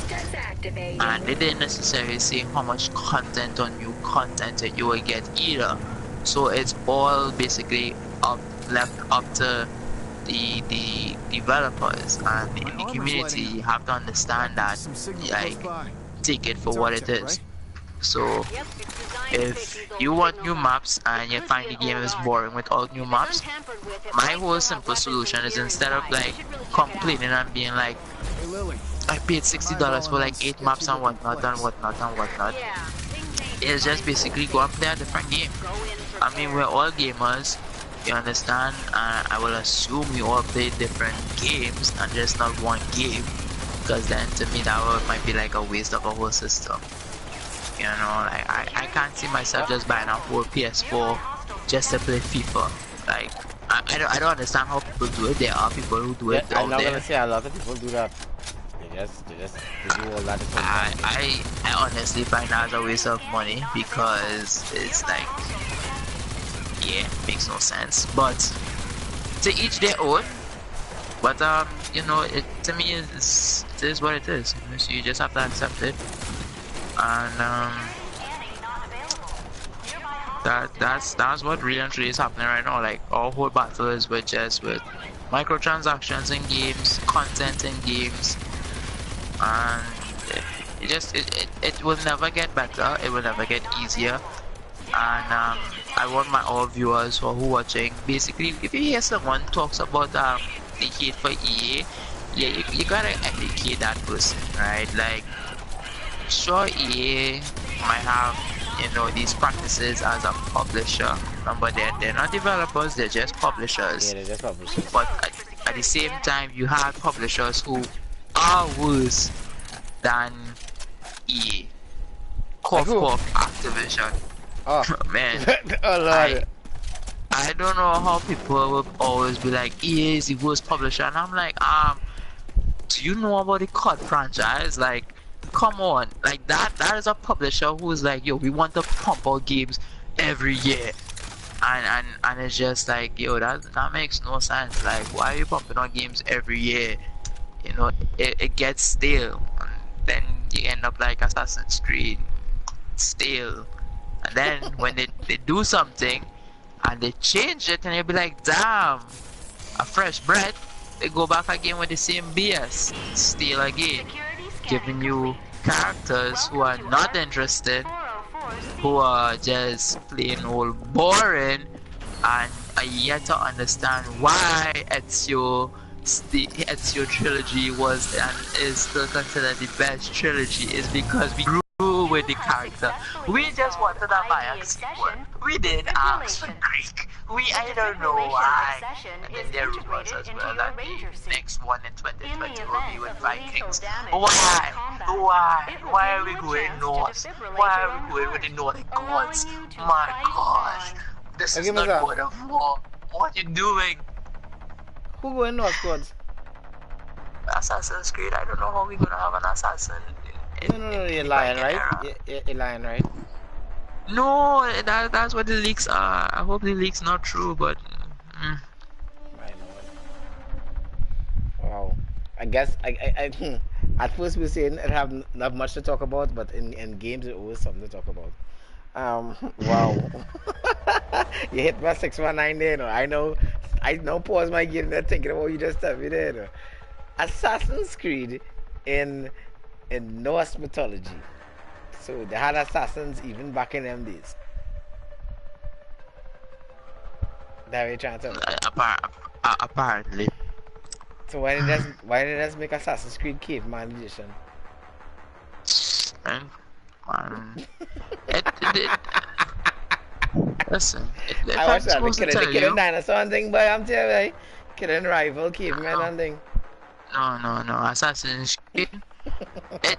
and they didn't necessarily say how much content or new content that you will get either. So it's all basically left up to the developers, and in the community you have to understand that, like, take it for what it is. So if you want new maps and you find the game is boring without new maps, my whole simple solution is, instead of like complaining and being like, I paid $60 for like 8 maps and whatnot and whatnot, is just basically go and play a different game. I mean, we're all gamers, you understand, and I will assume you all play different games and just not one game, because then to me that might be like a waste of a whole system. You know, like I can't see myself just buying a whole PS4 just to play FIFA. Like, I don't understand how people do it. There are people who do it out I'm not there. gonna say a lot of people do that. They just do all that. I honestly find that as a waste of money, because it's like, yeah, makes no sense. But to each their own. But you know, it to me it is what it is. So you just have to accept it. And that's what really and truly is happening right now. Like, our whole battle is with microtransactions in games, content in games, and it will never get better. It will never get easier. And I want all viewers who are watching, basically, if you hear someone talks about the hate for EA, yeah, you gotta educate that person, right? Like, sure, EA might have, you know, these practices as a publisher, but they're not developers, they're just publishers. Yeah, they're just publishers. But at the same time, you have publishers who are worse than EA. Cough, Activision. Oh man. Oh Lord. I don't know how people will always be like, EA is the worst publisher, and I'm like, do you know about the COD franchise? Like, come on, like that is a publisher who is like, yo, we want to pump out games every year, and it's just like, yo, that makes no sense. Like, why are you pumping out games every year? You know, it gets stale, and then you end up like Assassin's Creed, stale. And then when they do something and they change it, and you'll be like, damn, a fresh breath, they go back again with the same BS, stale again, giving you characters who are not interested, who are just plain old boring, and are yet to understand why Ezio trilogy was and is still considered the best trilogy, is because we grew with the character. We just wanted a Mayan sequel. We didn't ask for Greek. I don't know why. And then there was as well that the next one in 2020 will be with Vikings. Why are we going north? Why are we going with the Nordic gods? My gosh, this is not God of War. What are you doing? Who going north gods? Assassin's Creed. I don't know how we're gonna have an assassin. No, you're lying, right? You're lying, right? No, that's what the leaks are. I hope the leaks not true, but I know. Wow. I guess I at first we were saying it have not much to talk about, but in games it always something to talk about. Wow. You hit my 619 there, no? I know pause my game there thinking about what you just told me there, no? Assassin's Creed in Norse mythology. So they had assassins even back in them days. That way trying to tell me. Apparently. So why did us make Assassin's Creed Caveman Edition? And it listen, if I I'm watched that. supposed to The tell killing you, dinosaur and thing, but I'm telling you, killing rival cavemen no, and thing. no, Assassin's Creed, it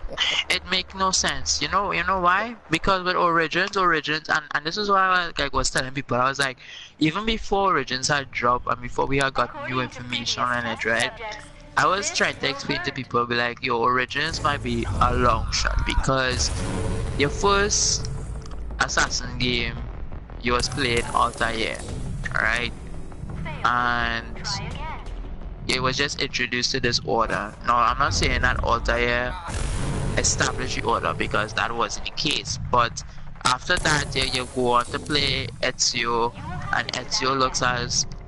it make no sense. You know why? Because with Origins, and this is why I was telling people. I was like, even before Origins had dropped and before we had got new information on it, right? I was trying to explain to people, be like, your Origins might be a long shot because your first Assassin game, you was playing Altair, alright? And it was just introduced to this order. Now, I'm not saying that Altair established the order because that wasn't the case, but after that, you go on to play Ezio, and Ezio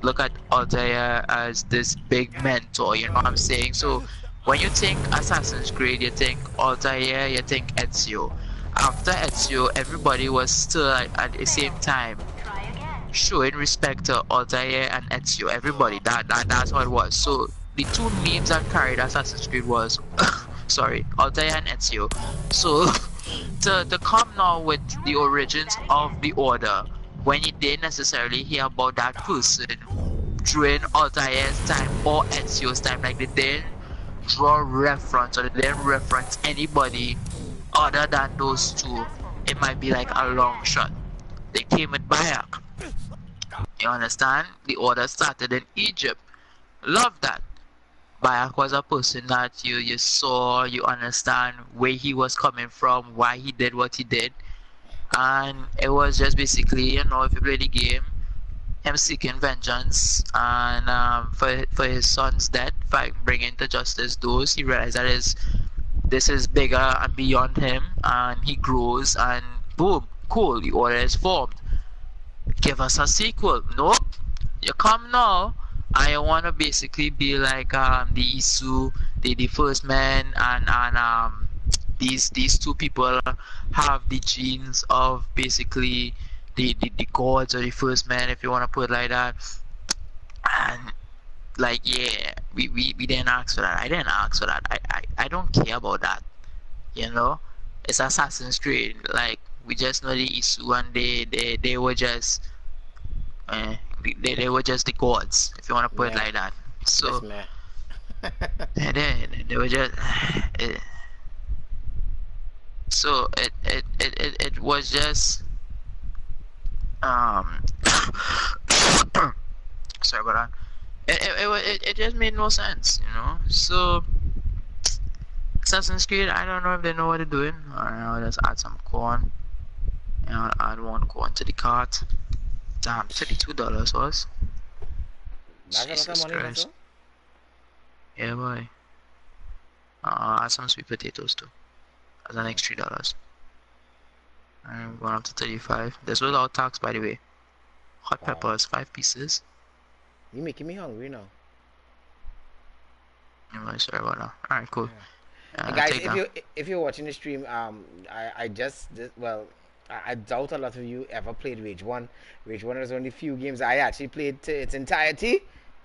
look at Altair as this big mentor. You know what I'm saying? So when you think Assassin's Creed, you think Altair, you think Ezio. After Ezio, everybody was still at the same time showing respect to Altair and Ezio. Everybody, that's what it was. So the two names that carried Assassin's Creed was sorry, Altair and Ezio. So to come now with the origins of the order when you didn't necessarily hear about that person during Altair's time or Ezio's time, like they didn't draw reference or they didn't reference anybody other than those two, it might be like a long shot. They came with Bayek. You understand? The order started in Egypt. Love that. Bayek was a person that you saw, you understand where he was coming from, why he did what he did. And it was just basically, if you play the game, him seeking vengeance and for his son's death, bringing to justice those. He realized that this is bigger and beyond him, and he grows, and boom, cool, the order is formed. Give us a sequel. Nope. You come now, and you want to basically be like the Isu, the first man, and these two people have the genes of basically the gods or the first man, if you want to put it like that. And like, yeah, we didn't ask for that. I didn't ask for that. I don't care about that. It's Assassin's Creed. Like, we just know the Isu, and they were just they were just the gods, if you want to put it like that. So they were just so it was just sorry about that. It just made no sense, So Assassin's Creed, I don't know if they know what they're doing. I'll just add some corn. And I'll add one corn to the cart. Damn, $32 was. Jesus Christ. Yeah, boy. I'll add some sweet potatoes too. That's an extra $3. I'm going up to 35. This was without tax, by the way. Hot peppers, 5 pieces. You're making me hungry now. Anyway, sorry about that. Alright, cool. Yeah. Guys, if you're watching the stream, I doubt a lot of you ever played Rage 1. Rage 1 is only a few games I actually played to its entirety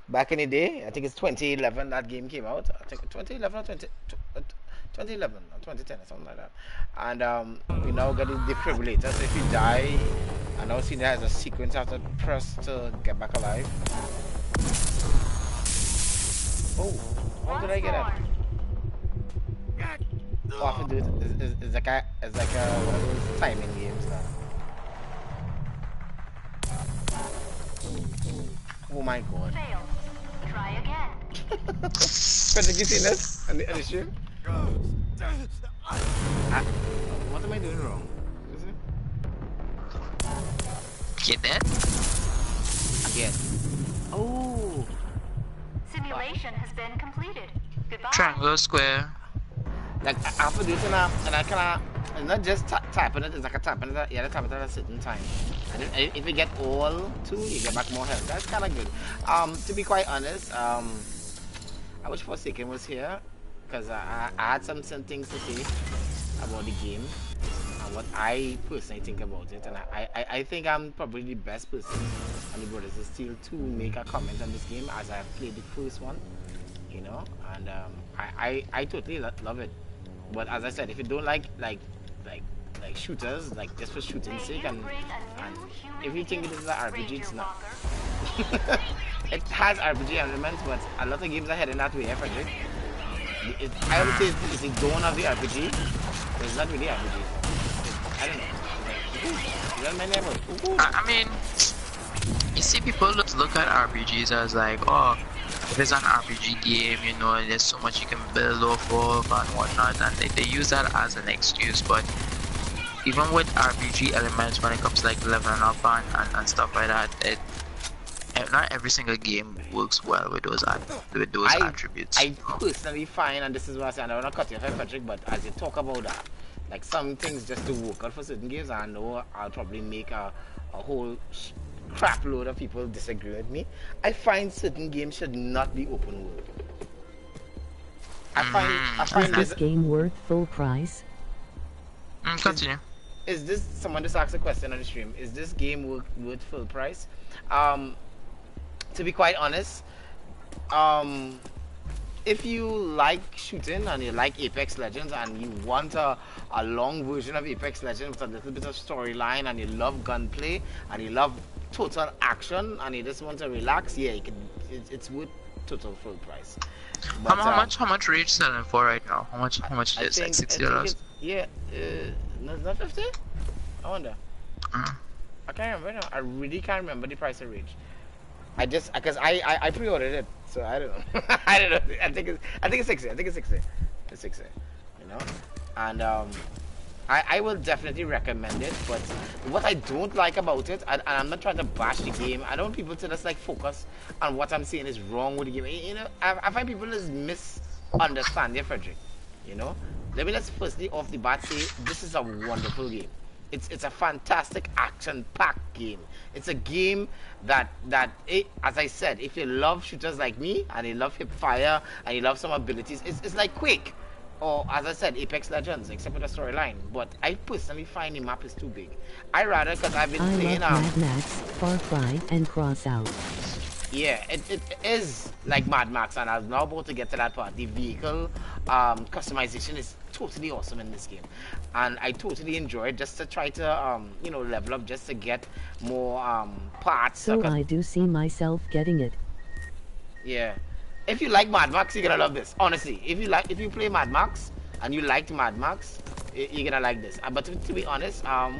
back in the day. I think it's 2011 that game came out. I think 2011 or 2011 or 2010 or something like that. And we now get the defibrillator, so if you die, I now see there has a sequence you have to press to get back alive. Oh, how did I get that? Oh, I have to do it. It's like one of those timing games now. Oh my god. Failed. Try again. Patrick, you seen this on the stream? What am I doing wrong? Is it? Get that? Again. Oh. Simulation has been completed. Goodbye. Triangle, square. Like, I have to do it and I kind of, it's not just tapping it, it's like a tapping it, you have to tap it at a certain time. And if you get all two, you get back more health. That's kind of good. To be quite honest, I wish Forsaken was here, because I had some things to say about the game, and what I personally think about it. And I think I'm probably the best person on the Brothers of Steel to make a comment on this game, as I've played the first one. you know. And I totally love it. But as I said, if you don't like like shooters, like just for shooting's sake, and if you think it is an RPG, it's not. It has RPG elements, but a lot of games are heading that way, Frederick. I would say it's the dawn of the RPG, but it's not really RPG. I don't know. Well, my neighbor. I mean, you see, people look at RPGs as like, oh, if it's an RPG game, you know, there's so much you can build off of and whatnot, and they use that as an excuse. But even with RPG elements, when it comes to like leveling up and stuff like that, not every single game works well with those attributes. I personally find, and this is what I say, and I don't want to cut you off, Patrick, but as you talk about that, like some things just to work out for certain games, I know I'll probably make a whole crap load of people disagree with me. I find certain games should not be open world. I find this game worth full price? Continue. Is this, someone just asked a question on the stream, is this game worth full price? To be quite honest, if you like shooting and you like Apex Legends and you want a long version of Apex Legends with a little bit of storyline, and you love gunplay and you love total action and you just want to relax, yeah, you can, it's worth total full price. But, how much Rage selling for right now? How much is it? Like $60? Yeah, not 50? I wonder. I can't remember now. I really can't remember the price of Rage. I just, because I pre-ordered it, so I don't know. I don't know. I think it's 60. I think it's 60. It's 60. You know, and I will definitely recommend it. But what I don't like about it, and I'm not trying to bash the game, I don't want people to just like focus on what I'm saying is wrong with the game. You know, I find people just misunderstand it, Frederick. You know, let me just firstly off the bat say this is a wonderful game. It's a fantastic action-packed game. It's a game that as I said, if you love shooters like me and you love hip fire and you love some abilities, it's like Quake, or as I said, Apex Legends, except for the storyline. But I personally find the map is too big. I rather, because I've been playing Mad Max, Far Cry, and Crossout. Yeah, it is like Mad Max, and I'm now about to get to that part. The vehicle customization is totally awesome in this game, and I totally enjoy it just to try to you know, level up, just to get more parts. So I do see myself getting it. Yeah, if you like Mad Max, you're gonna love this. Honestly, if you play Mad Max and you liked Mad Max, you're gonna like this. But to be honest, I'm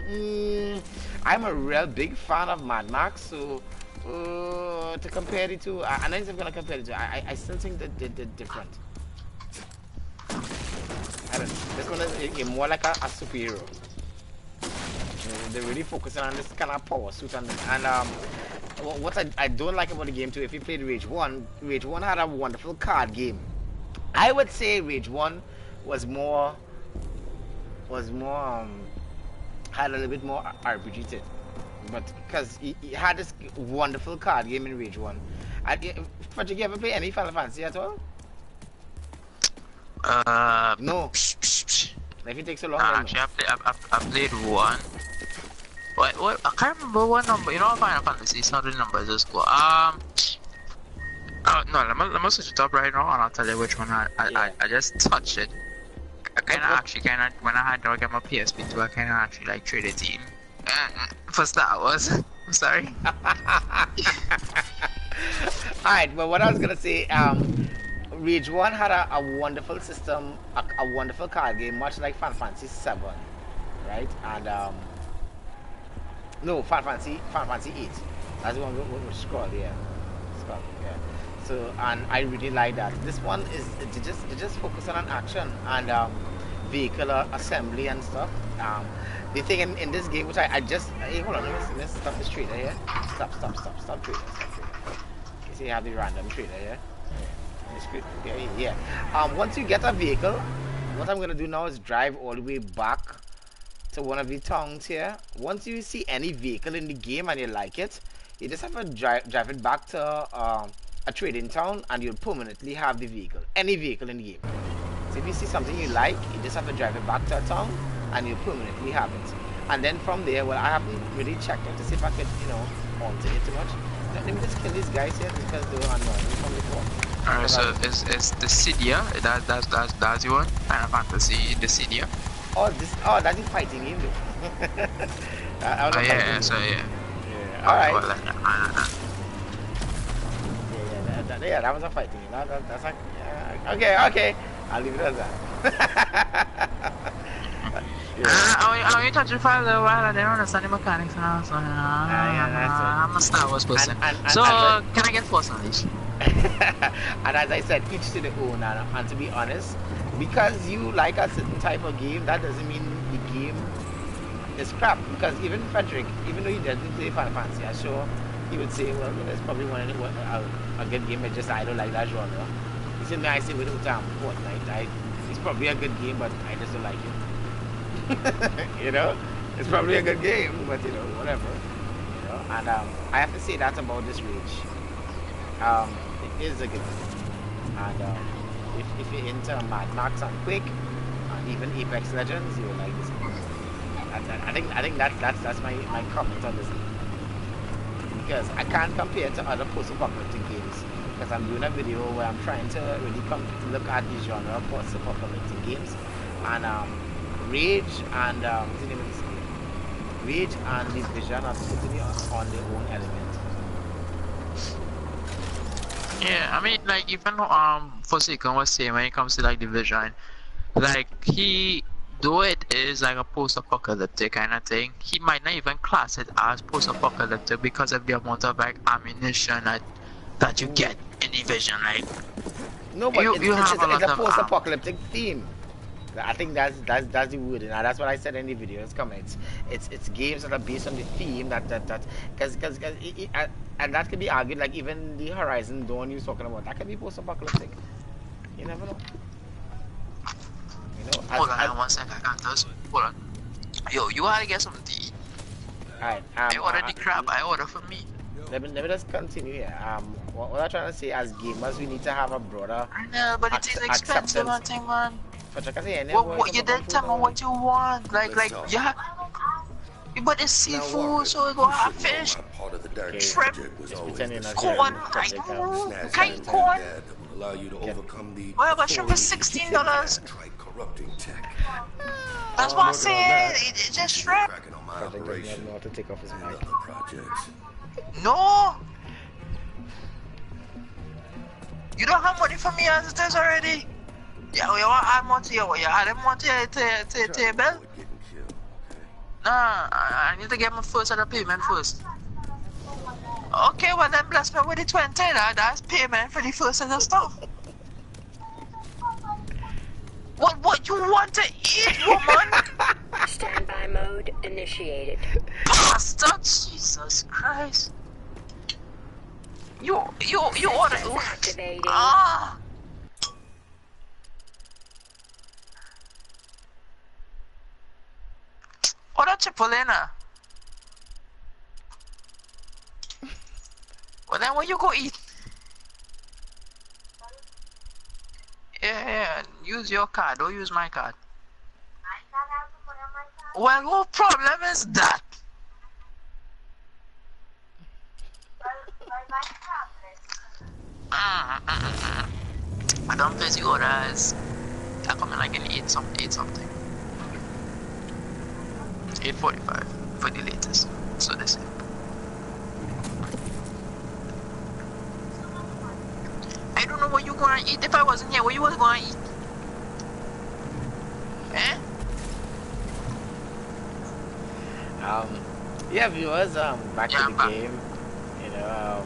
a real big fan of Mad Max, so. To compare it to, I'm not even gonna compare it to. I still think that they're different. I don't know. This one is more like a superhero. They're really focusing on this kind of power suit and what I don't like about the game too. If you played Rage 1 had a wonderful card game. I would say Rage 1 was more had a little bit more RPG to it. But because he had this wonderful card game in Rage 1. Frederick, you ever play any Final Fantasy at all? No. If it takes so long, actually, I played one. What? I can't remember what number. You know, Final Fantasy. It's not the number. It's just go. No. Let me switch it up right now, and I'll tell you which one I just touched it. I kind of when I had to get my PSP 2, I kind of actually like traded in. For Star Wars. I'm sorry. Alright, well, what I was gonna say, Rage 1 had a wonderful system, a wonderful card game, much like Final Fantasy 7, right? And no, Final Fantasy 8. That's the one with Scroll, yeah. So, and I really like that. This one is they just focusing on action and vehicle assembly and stuff. The thing in this game, which I just, hey, hold on, let's stop this trader here. Stop trader. You see, you have the random trader here. Yeah. Once you get a vehicle, what I'm gonna do now is drive all the way back to one of the towns here. Once you see any vehicle in the game and you like it, you just have to drive it back to a trading town, and you'll permanently have the vehicle, any vehicle in the game. So if you see something you like, you just have to drive it back to a town, and you permanently have it. And then from there, well, I haven't really checked it to see if I could, you know, alter it too much. Let me just kill these guys here because they were annoying me from before. Alright, so it's the Cydia. That's the one. Final Fantasy the Cydia. That's the fighting game though. That was Oh a yeah, fighting so game. yeah. Yeah. Alright. Well, Yeah, that was a fighting game. That's like, yeah, okay. I'll leave it as that. I mean, touch the file though, while I don't understand the mechanics and all, so I'm a Star Wars person. So, can I get Force Unleashed? And as I said, each to their own, and to be honest, because you like a certain type of game, that doesn't mean the game is crap. Because even Frederick, even though he doesn't play Final Fantasy, I'm sure he would say, well, it's probably a good game, it's just I don't like that genre. He said, I say with Fortnite, it's probably a good game, but I just don't like it. You know, it's probably a good game, but you know, whatever. You know, and I have to say that about this Rage. It is a good game, and if you're into Mad Max and Quake, and even Apex Legends, you will like this game. I think that's my comment on this game, because I can't compare it to other post-apocalyptic games, because I'm doing a video where I'm trying to really look at the genre of post-apocalyptic games, and Rage and what's the name of this game? Rage and Division are totally on their own element. Yeah, I mean, like even Forsaken was saying when it comes to like Division, like though it is like a post-apocalyptic kind of thing, he might not even class it as post-apocalyptic because of the amount of like ammunition that you get in Division. Like, no, but it's a post-apocalyptic theme. I think that's the word, and that's what I said in the video. It's coming. It's games that are based on the theme because and that could be argued, like even the Horizon Dawn you was talking about, that could be post-apocalyptic. You never know. You know. Hold on, 1 second. I can't touch. Hold on. Yo, you gotta get something to eat. Alright. I ordered the crab. I order for me. Let me just continue here. What I'm trying to say, as gamers, we need to have a broader. No, but it is expensive, I think, man. What you didn't tell me what you want. Like, yeah. But it's seafood, so it's gonna have fish, shrimp, corn, kite corn. Well, but shrimp is $16. That's what I said. It's just shrimp. No. You don't have money for me as it is already. Yeah, you want to add more to your, you add more to your bill? Nah, I need to get my first other payment first. Okay, well then bless me with the 20, that's payment for the first of the stuff. What you want to eat, woman? Standby mode initiated. Bastard, Jesus Christ. You order. Activating. Ah. Order Chipolina. Well then, where you go eat? Yeah, use your card. Don't use my card. Well, what problem is that? I don't place the orders. I come in like an 8 something. 8:45 for the latest. So this is. I don't know what you gonna eat. If I wasn't here, what you was gonna eat? Eh? Yeah, viewers, back in the game, you know,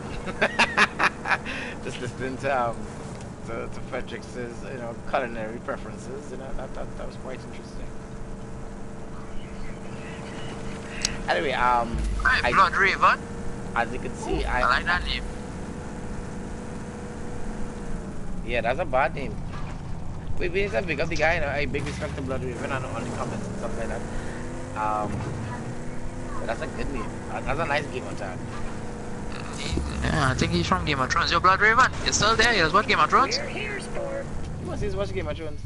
just listening to Frederick's, you know, culinary preferences, you know, that was quite interesting. Anyway, Blood Raven. As you can see, I like that name. Yeah, that's a bad name. We need to pick up the guy, you know, I big respect to Blood Raven and all the comments and stuff like that. But that's a good name. That's a nice game on tag. Yeah, I think he's from Game of Thrones. Your Blood Raven, you're still there. He was what, Game of Thrones? We're here, sport. He's watching Game of Thrones.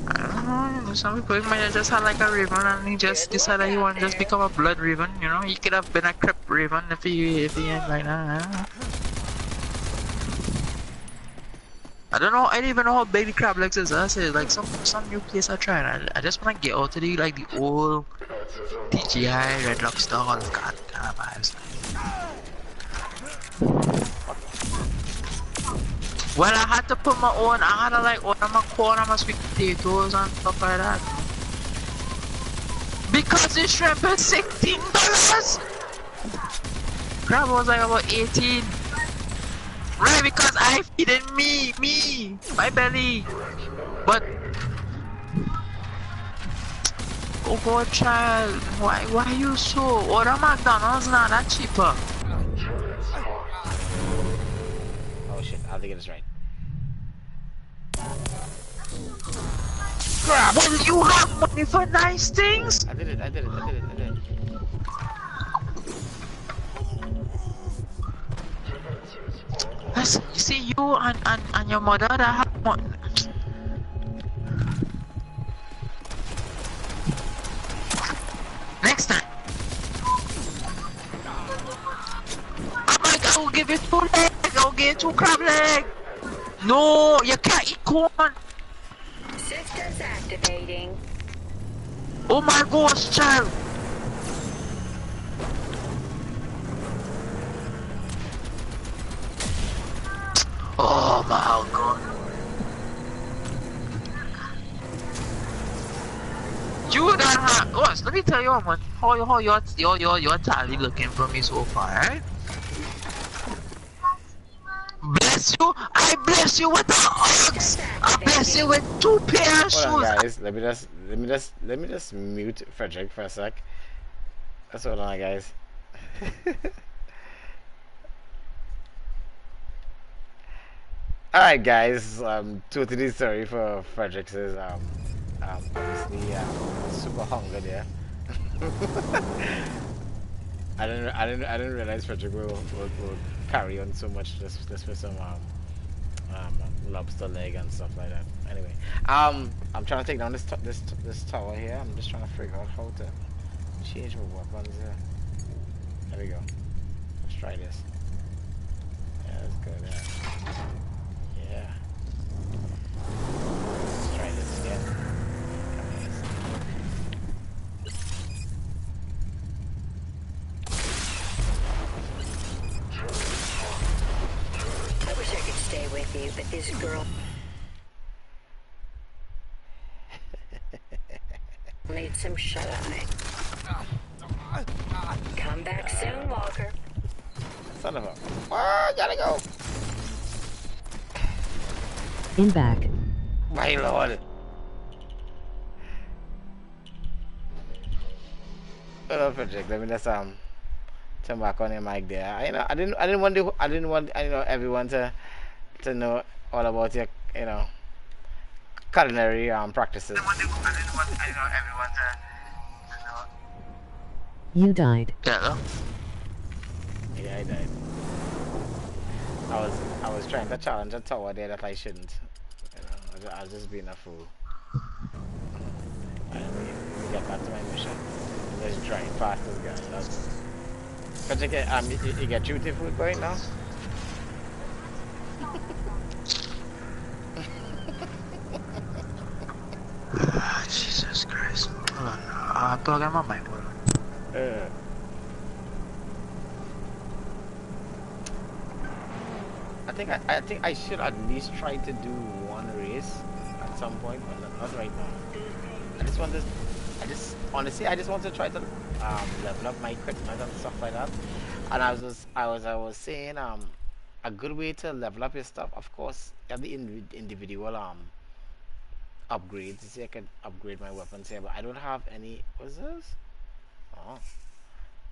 I don't know. Some people might have just had like a Raven and he just decided he wanted to just become a Blood Raven. You know, he could have been a Crypt Raven if he ain't like that. I don't know. I don't even know how baby crab legs is. I say like some new place I try. I just wanna get out of the like the old TGI Red Lobster all kind of vibes. Well, I had to put my own. I had to like order my corn and my sweet potatoes and stuff like that. Because the shrimp is $16. Crab was like about 18. Right, because I feeding me, my belly. But oh God, child, why you so? Order McDonald's now, that cheaper. Oh shit, I think it is right. Crap! Well, you have money for nice things. I did it. Listen, you see, you and your mother that have money. Next time. I'm like, I will give you 2 legs. I'll give you 2 crab legs. No, you can't eat corn. Systems activating. Oh my gosh, child. Oh my God. You don't have. Gosh, let me tell you one. How your tally looking for me so far, right? Bless you. I bless you with the hugs. I bless you with 2 pair of shoes. Hold on, guys. Let me just mute Frederick for a sec. That's hold on, guys. Alright, guys. Totally sorry for Frederick's obviously super hunger there. I didn't realize Frederick will carry on so much just for some lobster leg and stuff like that. Anyway, I'm trying to take down this tower here. I'm just trying to figure out how to change my weapons here. There we go. Let's try this. Yeah, that's good. Yeah. Let's try this again. I wish I could stay with you, but this girl needs some shut-eye. Come back soon, Walker. Son of a... Oh, gotta go! In back. My lord! Hello, Frederick. Let me just turn back on your mic there. I didn't want everyone to know all about your culinary practices. I didn't want everyone to know. You died. Yeah. Yeah, I died. I was trying to challenge a tower there that I shouldn't. I was just being a fool. I didn't get back to my mission. Just drive past this guy. That's but you get duty food going now? Jesus Christ. Hold on. I'm talking about my boy. I think I should at least try to do one race at some point, but not right now. Honestly I just want to try to level up my equipment and stuff like that. And I was saying a good way to level up your stuff, of course, you have the individual upgrades. See, I can upgrade my weapons here, but I don't have any. What's this? Oh,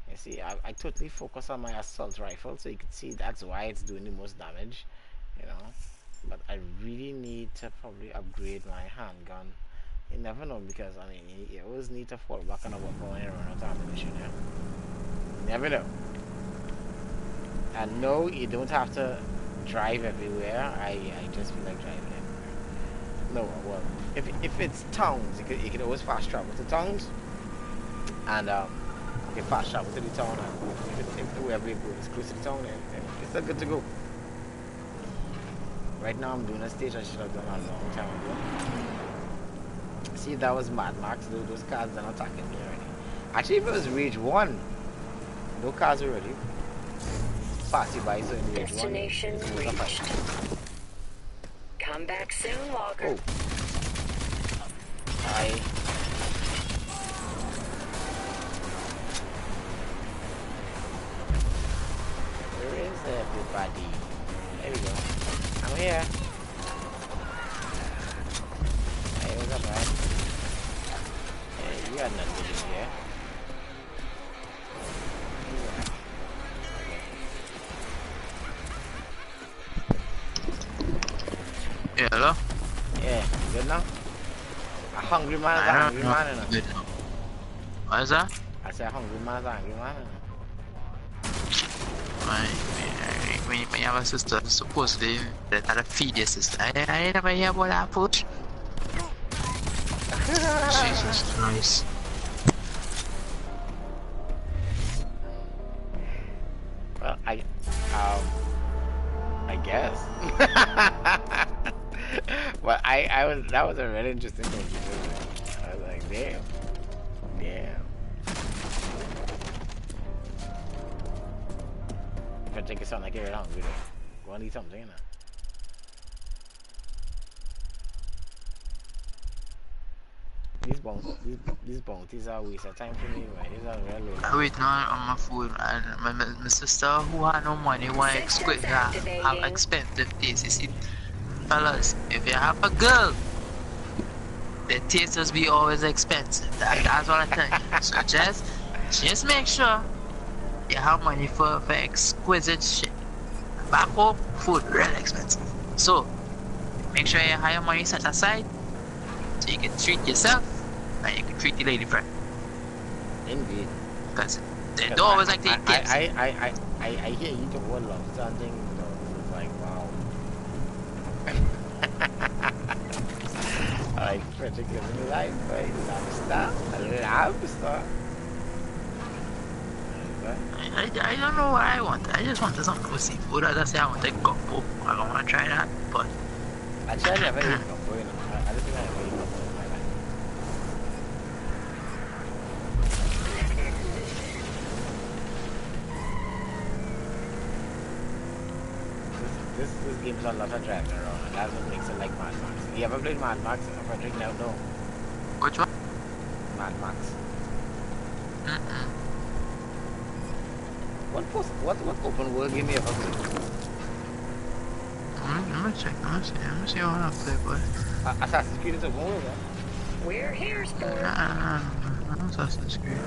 you see, I totally focus on my assault rifle, so you can see that's why it's doing the most damage, but I really need to probably upgrade my handgun. You never know, because I mean you always need to fall back on a weapon when you run out of ammunition. Yeah, you never know. And no, you don't have to drive everywhere. I just feel like driving everywhere. No, well, if it's towns, you can always fast travel to towns, and you can fast travel to the town, and if wherever you go is close to the town, then it's still good to go. Right now I'm doing a stage I should have done a long time ago. See, that was Mad Max, though. Those cars are not attacking me already. Actually, if it was Rage 1, no cars already. Pass you by, so in Rage 1. Destination reached. Come back soon, Walker. Oh. Hi. Where is everybody? There we go. I'm here. Hey, what's up, man? Hey, you got nothing in here. Yeah, hello? Yeah, you good now? A hungry man is a hungry man, you know? Good now. What is that? I said a hungry man is a hungry man, you know? When you have a sister, supposedly they gotta feed your sister. I never hear about that push. Jesus Christ. Well, I guess. But that was a really interesting thing to do. I was like, damn. If I take it sound like you're hungry, go and eat something, you know. These bounties are a waste of time for me, right? These are real low. I wait now on my food, and my sister who had no money want to have expensive taste. You see, fellas, if you have a girl, the taste must be always expensive. That's what I tell you. So just make sure you have money for exquisite shit. Back home, food real expensive. So make sure you have your money set aside so you can treat yourself and you can treat the lady friend. Indeed. Because they don't always like to eat tips. I hear you talk about love something, so it's like, wow. Like, Frederick living life, right? Lobster, I don't know what I want. I just wanted something with seafood. I just say I want a gumbo. I don't want to try that, but actually, I never eat gumbo, you know. I don't think I ever eat gumbo in my life. This game's a lot of driving around, and that's what makes it like Mad Max. You ever played Mad Max? Frederick now? No. which one? Mad Max. What open world game you ever played? Let me check. Let me see what I play, boy. Assassin's Creed is open world, huh? We're here, sport. Assassin's Creed.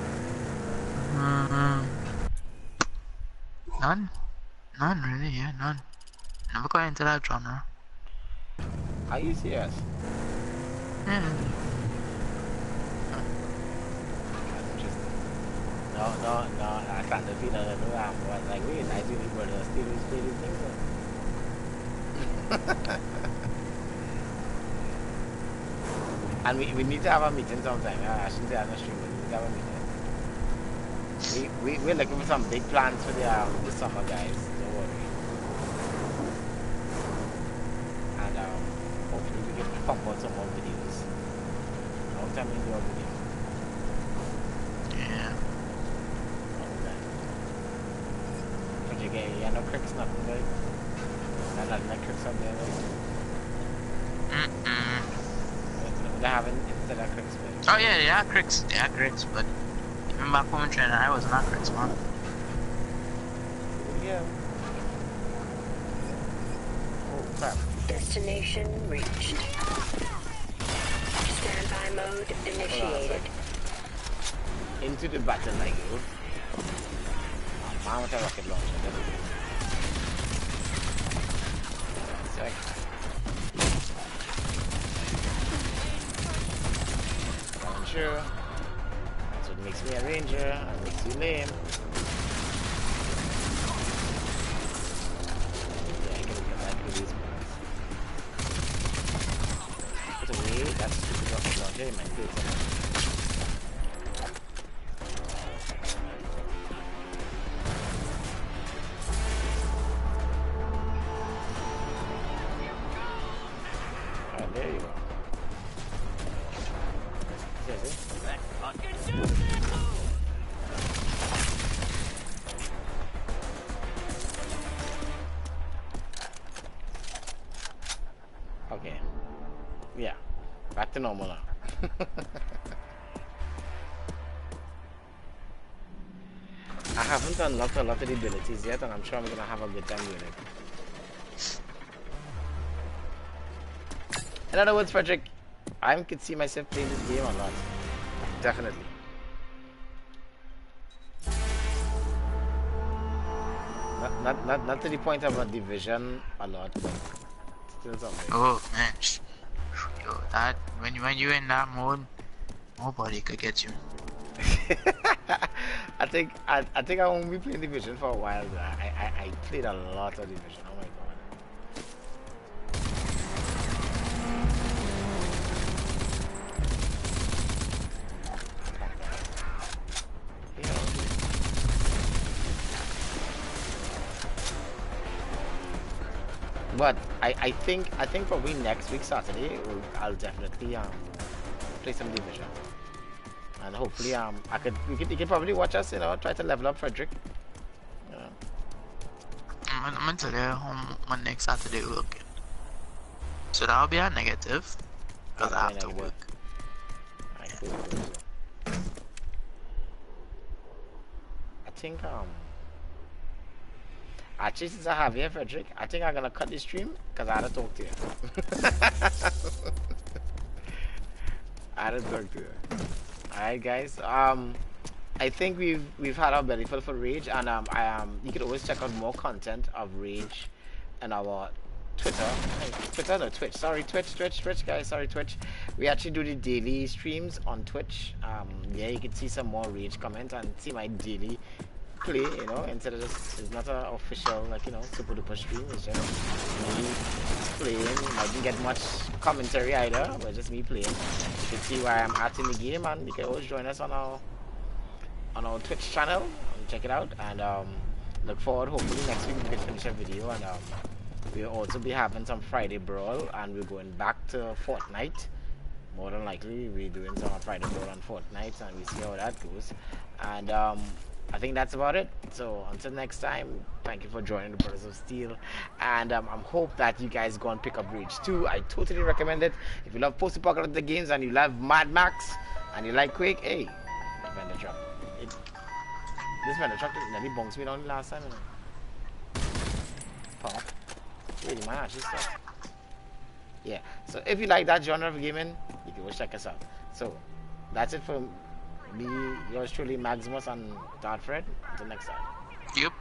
None really. Yeah, none. Never got into that genre. Are you serious? Yeah. That's interesting. No, I can't defeat another new app. Like, wait, I do need to steal these things. And we need to have a meeting sometime. I shouldn't say I'm not streaming, but we need to have a meeting. We're looking for some big plans for the summer, guys. Don't worry. And hopefully we can pump out some more videos. Long time we do a video. Yeah. But you get no cricks, nothing, right? Not cricks up there, right? They haven't instead of cricks, right? Oh yeah, cricks. Yeah, cricks. But even back home in China, I was not cricks, man. Yeah. Oh crap. Destination reached. Standby mode initiated. Into the battle, like you. Man, what a rocket launcher. Sec. Ranger. That's what makes me a ranger and makes you lame. Yeah, I can get back to these ones. Put away that stupid rocket launcher in my face. There you go. See? Let's fucking do this! Okay. Yeah. Back to normal now. I haven't unlocked a lot of the abilities yet, and I'm sure I'm gonna have a good time doing it. In other words, Frederick, I could see myself playing this game a lot. Definitely. Not to the point of a division a lot, but still something. Oh man, yo, that when you in that mode, nobody could get you. I think I won't be playing division for a while. I played a lot of division. Oh my god. But I think probably next week Saturday I'll definitely play some division, and hopefully you can probably watch us, you know, try to level up Frederick. I'm gonna tell you how my next Saturday will look. So that'll be a negative because I have to work. Alright, cool. I think actually, since I have here, Frederick, I think I'm gonna cut this stream because I had to talk to you. I had to talk to you. Alright, guys. I think we've had our belly full for Rage, and you can always check out more content of Rage on our Twitch. Sorry, Twitch, guys. Sorry, Twitch. We actually do the daily streams on Twitch. Yeah, you can see some more Rage comment and see my daily play, you know, instead of just, it's not an official, like, you know, super duper stream. It's just me playing. I didn't get much commentary either, but just me playing. You can see where I'm at in the game, and you can always join us on our Twitch channel and check it out. And look forward, hopefully next week we can finish a video, and we'll also be having some Friday Brawl, and we're going back to Fortnite. More than likely we're doing some Friday Brawl on Fortnite, and we see how that goes. And I think that's about it. So until next time, thank you for joining the Brothers of Steel, and I hope that you guys go and pick up Rage 2. I totally recommend it. If you love post-apocalyptic games and you love Mad Max and you like Quake, hey, vendor truck. This vendor truck nearly bounced me down last time. Pop. Really, man, actually stuff. Yeah. So if you like that genre of gaming, you can go check us out. So that's it for me, yours truly, Maximus and Darth Fred. Until next time. Yep.